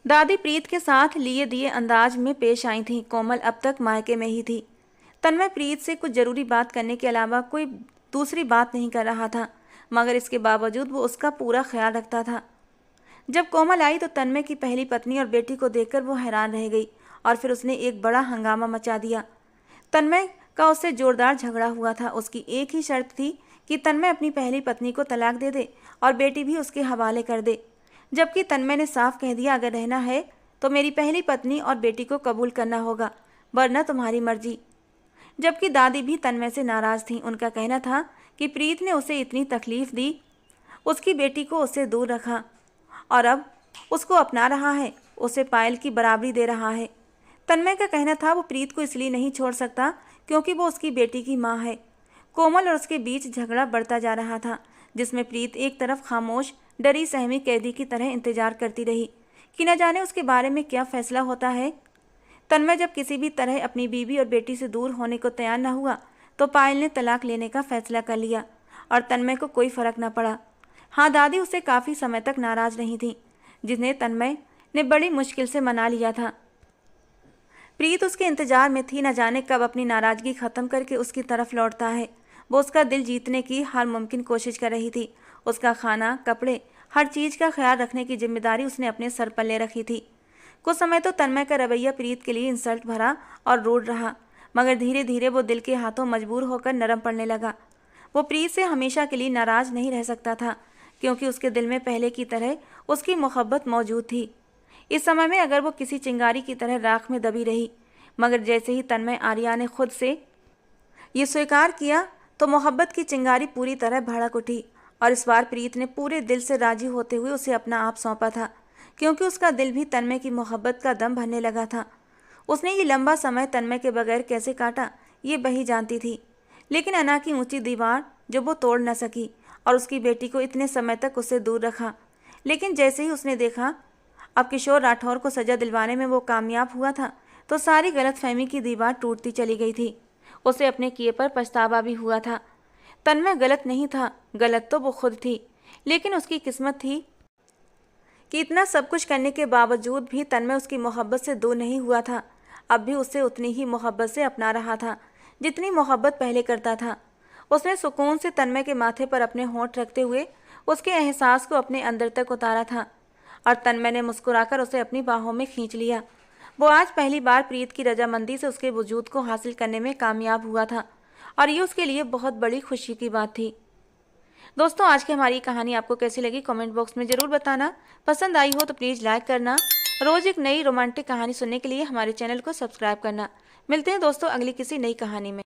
दादी प्रीत के साथ लिए दिए अंदाज में पेश आई थी। कोमल अब तक मायके में ही थी। तन्मय प्रीत से कुछ ज़रूरी बात करने के अलावा कोई दूसरी बात नहीं कर रहा था, मगर इसके बावजूद वो उसका पूरा ख्याल रखता था। जब कोमल आई तो तन्मय की पहली पत्नी और बेटी को देखकर वो हैरान रह गई और फिर उसने एक बड़ा हंगामा मचा दिया। तन्मय का उससे जोरदार झगड़ा हुआ था। उसकी एक ही शर्त थी कि तन्मय अपनी पहली पत्नी को तलाक दे दे और बेटी भी उसके हवाले कर दे, जबकि तन्मय ने साफ कह दिया, अगर रहना है तो मेरी पहली पत्नी और बेटी को कबूल करना होगा, वरना तुम्हारी मर्जी। जबकि दादी भी तन्मय से नाराज़ थीं। उनका कहना था कि प्रीत ने उसे इतनी तकलीफ़ दी, उसकी बेटी को उससे दूर रखा और अब उसको अपना रहा है, उसे पायल की बराबरी दे रहा है। तन्मय का कहना था वो प्रीत को इसलिए नहीं छोड़ सकता क्योंकि वो उसकी बेटी की माँ है। कोमल और उसके बीच झगड़ा बढ़ता जा रहा था, जिसमें प्रीत एक तरफ खामोश डरी सहमी कैदी की तरह इंतजार करती रही कि न जाने उसके बारे में क्या फैसला होता है। तन्मय जब किसी भी तरह अपनी बीवी और बेटी से दूर होने को तैयार न हुआ तो पायल ने तलाक लेने का फैसला कर लिया और तन्मय को कोई फर्क न पड़ा। हाँ, दादी उससे काफ़ी समय तक नाराज नहीं थी, जिन्हें तन्मय ने बड़ी मुश्किल से मना लिया था। प्रीत उसके इंतजार में थी, न जाने कब अपनी नाराजगी खत्म करके उसकी तरफ लौटता है। वो उसका दिल जीतने की हर मुमकिन कोशिश कर रही थी। उसका खाना, कपड़े, हर चीज़ का ख्याल रखने की जिम्मेदारी उसने अपने सर पर ले रखी थी। कुछ समय तो तन्मय का रवैया प्रीत के लिए इंसल्ट भरा और रूड रहा, मगर धीरे धीरे वो दिल के हाथों मजबूर होकर नरम पड़ने लगा। वो प्रीत से हमेशा के लिए नाराज नहीं रह सकता था, क्योंकि उसके दिल में पहले की तरह उसकी मोहब्बत मौजूद थी। इस समय में अगर वो किसी चिंगारी की तरह राख में दबी रही, मगर जैसे ही तन्मय आर्या ने खुद से ये स्वीकार किया तो मोहब्बत की चिंगारी पूरी तरह भड़क उठी। और इस बार प्रीत ने पूरे दिल से राजी होते हुए उसे अपना आप सौंपा था, क्योंकि उसका दिल भी तन्मय की मोहब्बत का दम भरने लगा था। उसने ये लंबा समय तन्मय के बगैर कैसे काटा ये वही जानती थी, लेकिन अना की ऊंची दीवार जो वो तोड़ न सकी और उसकी बेटी को इतने समय तक उससे दूर रखा। लेकिन जैसे ही उसने देखा अब किशोर राठौर को सजा दिलवाने में वो कामयाब हुआ था, तो सारी गलतफहमी की दीवार टूटती चली गई थी। उसे अपने किए पर पछतावा भी हुआ था। तन्मय गलत नहीं था, गलत तो वो खुद थी, लेकिन उसकी किस्मत थी कि इतना सब कुछ करने के बावजूद भी तन्मय उसकी मोहब्बत से दूर नहीं हुआ था। अब भी उससे उतनी ही मोहब्बत से अपना रहा था जितनी मोहब्बत पहले करता था। उसने सुकून से तन्मय के माथे पर अपने होंठ रखते हुए उसके एहसास को अपने अंदर तक उतारा था और तन्मय ने मुस्कुराकर उसे अपनी बाहों में खींच लिया। वो आज पहली बार प्रीत की रजामंदी से उसके वजूद को हासिल करने में कामयाब हुआ था और ये उसके लिए बहुत बड़ी खुशी की बात थी। दोस्तों, आज की हमारी कहानी आपको कैसी लगी कमेंट बॉक्स में ज़रूर बताना। पसंद आई हो तो प्लीज़ लाइक करना। रोज़ एक नई रोमांटिक कहानी सुनने के लिए हमारे चैनल को सब्सक्राइब करना। मिलते हैं दोस्तों अगली किसी नई कहानी में।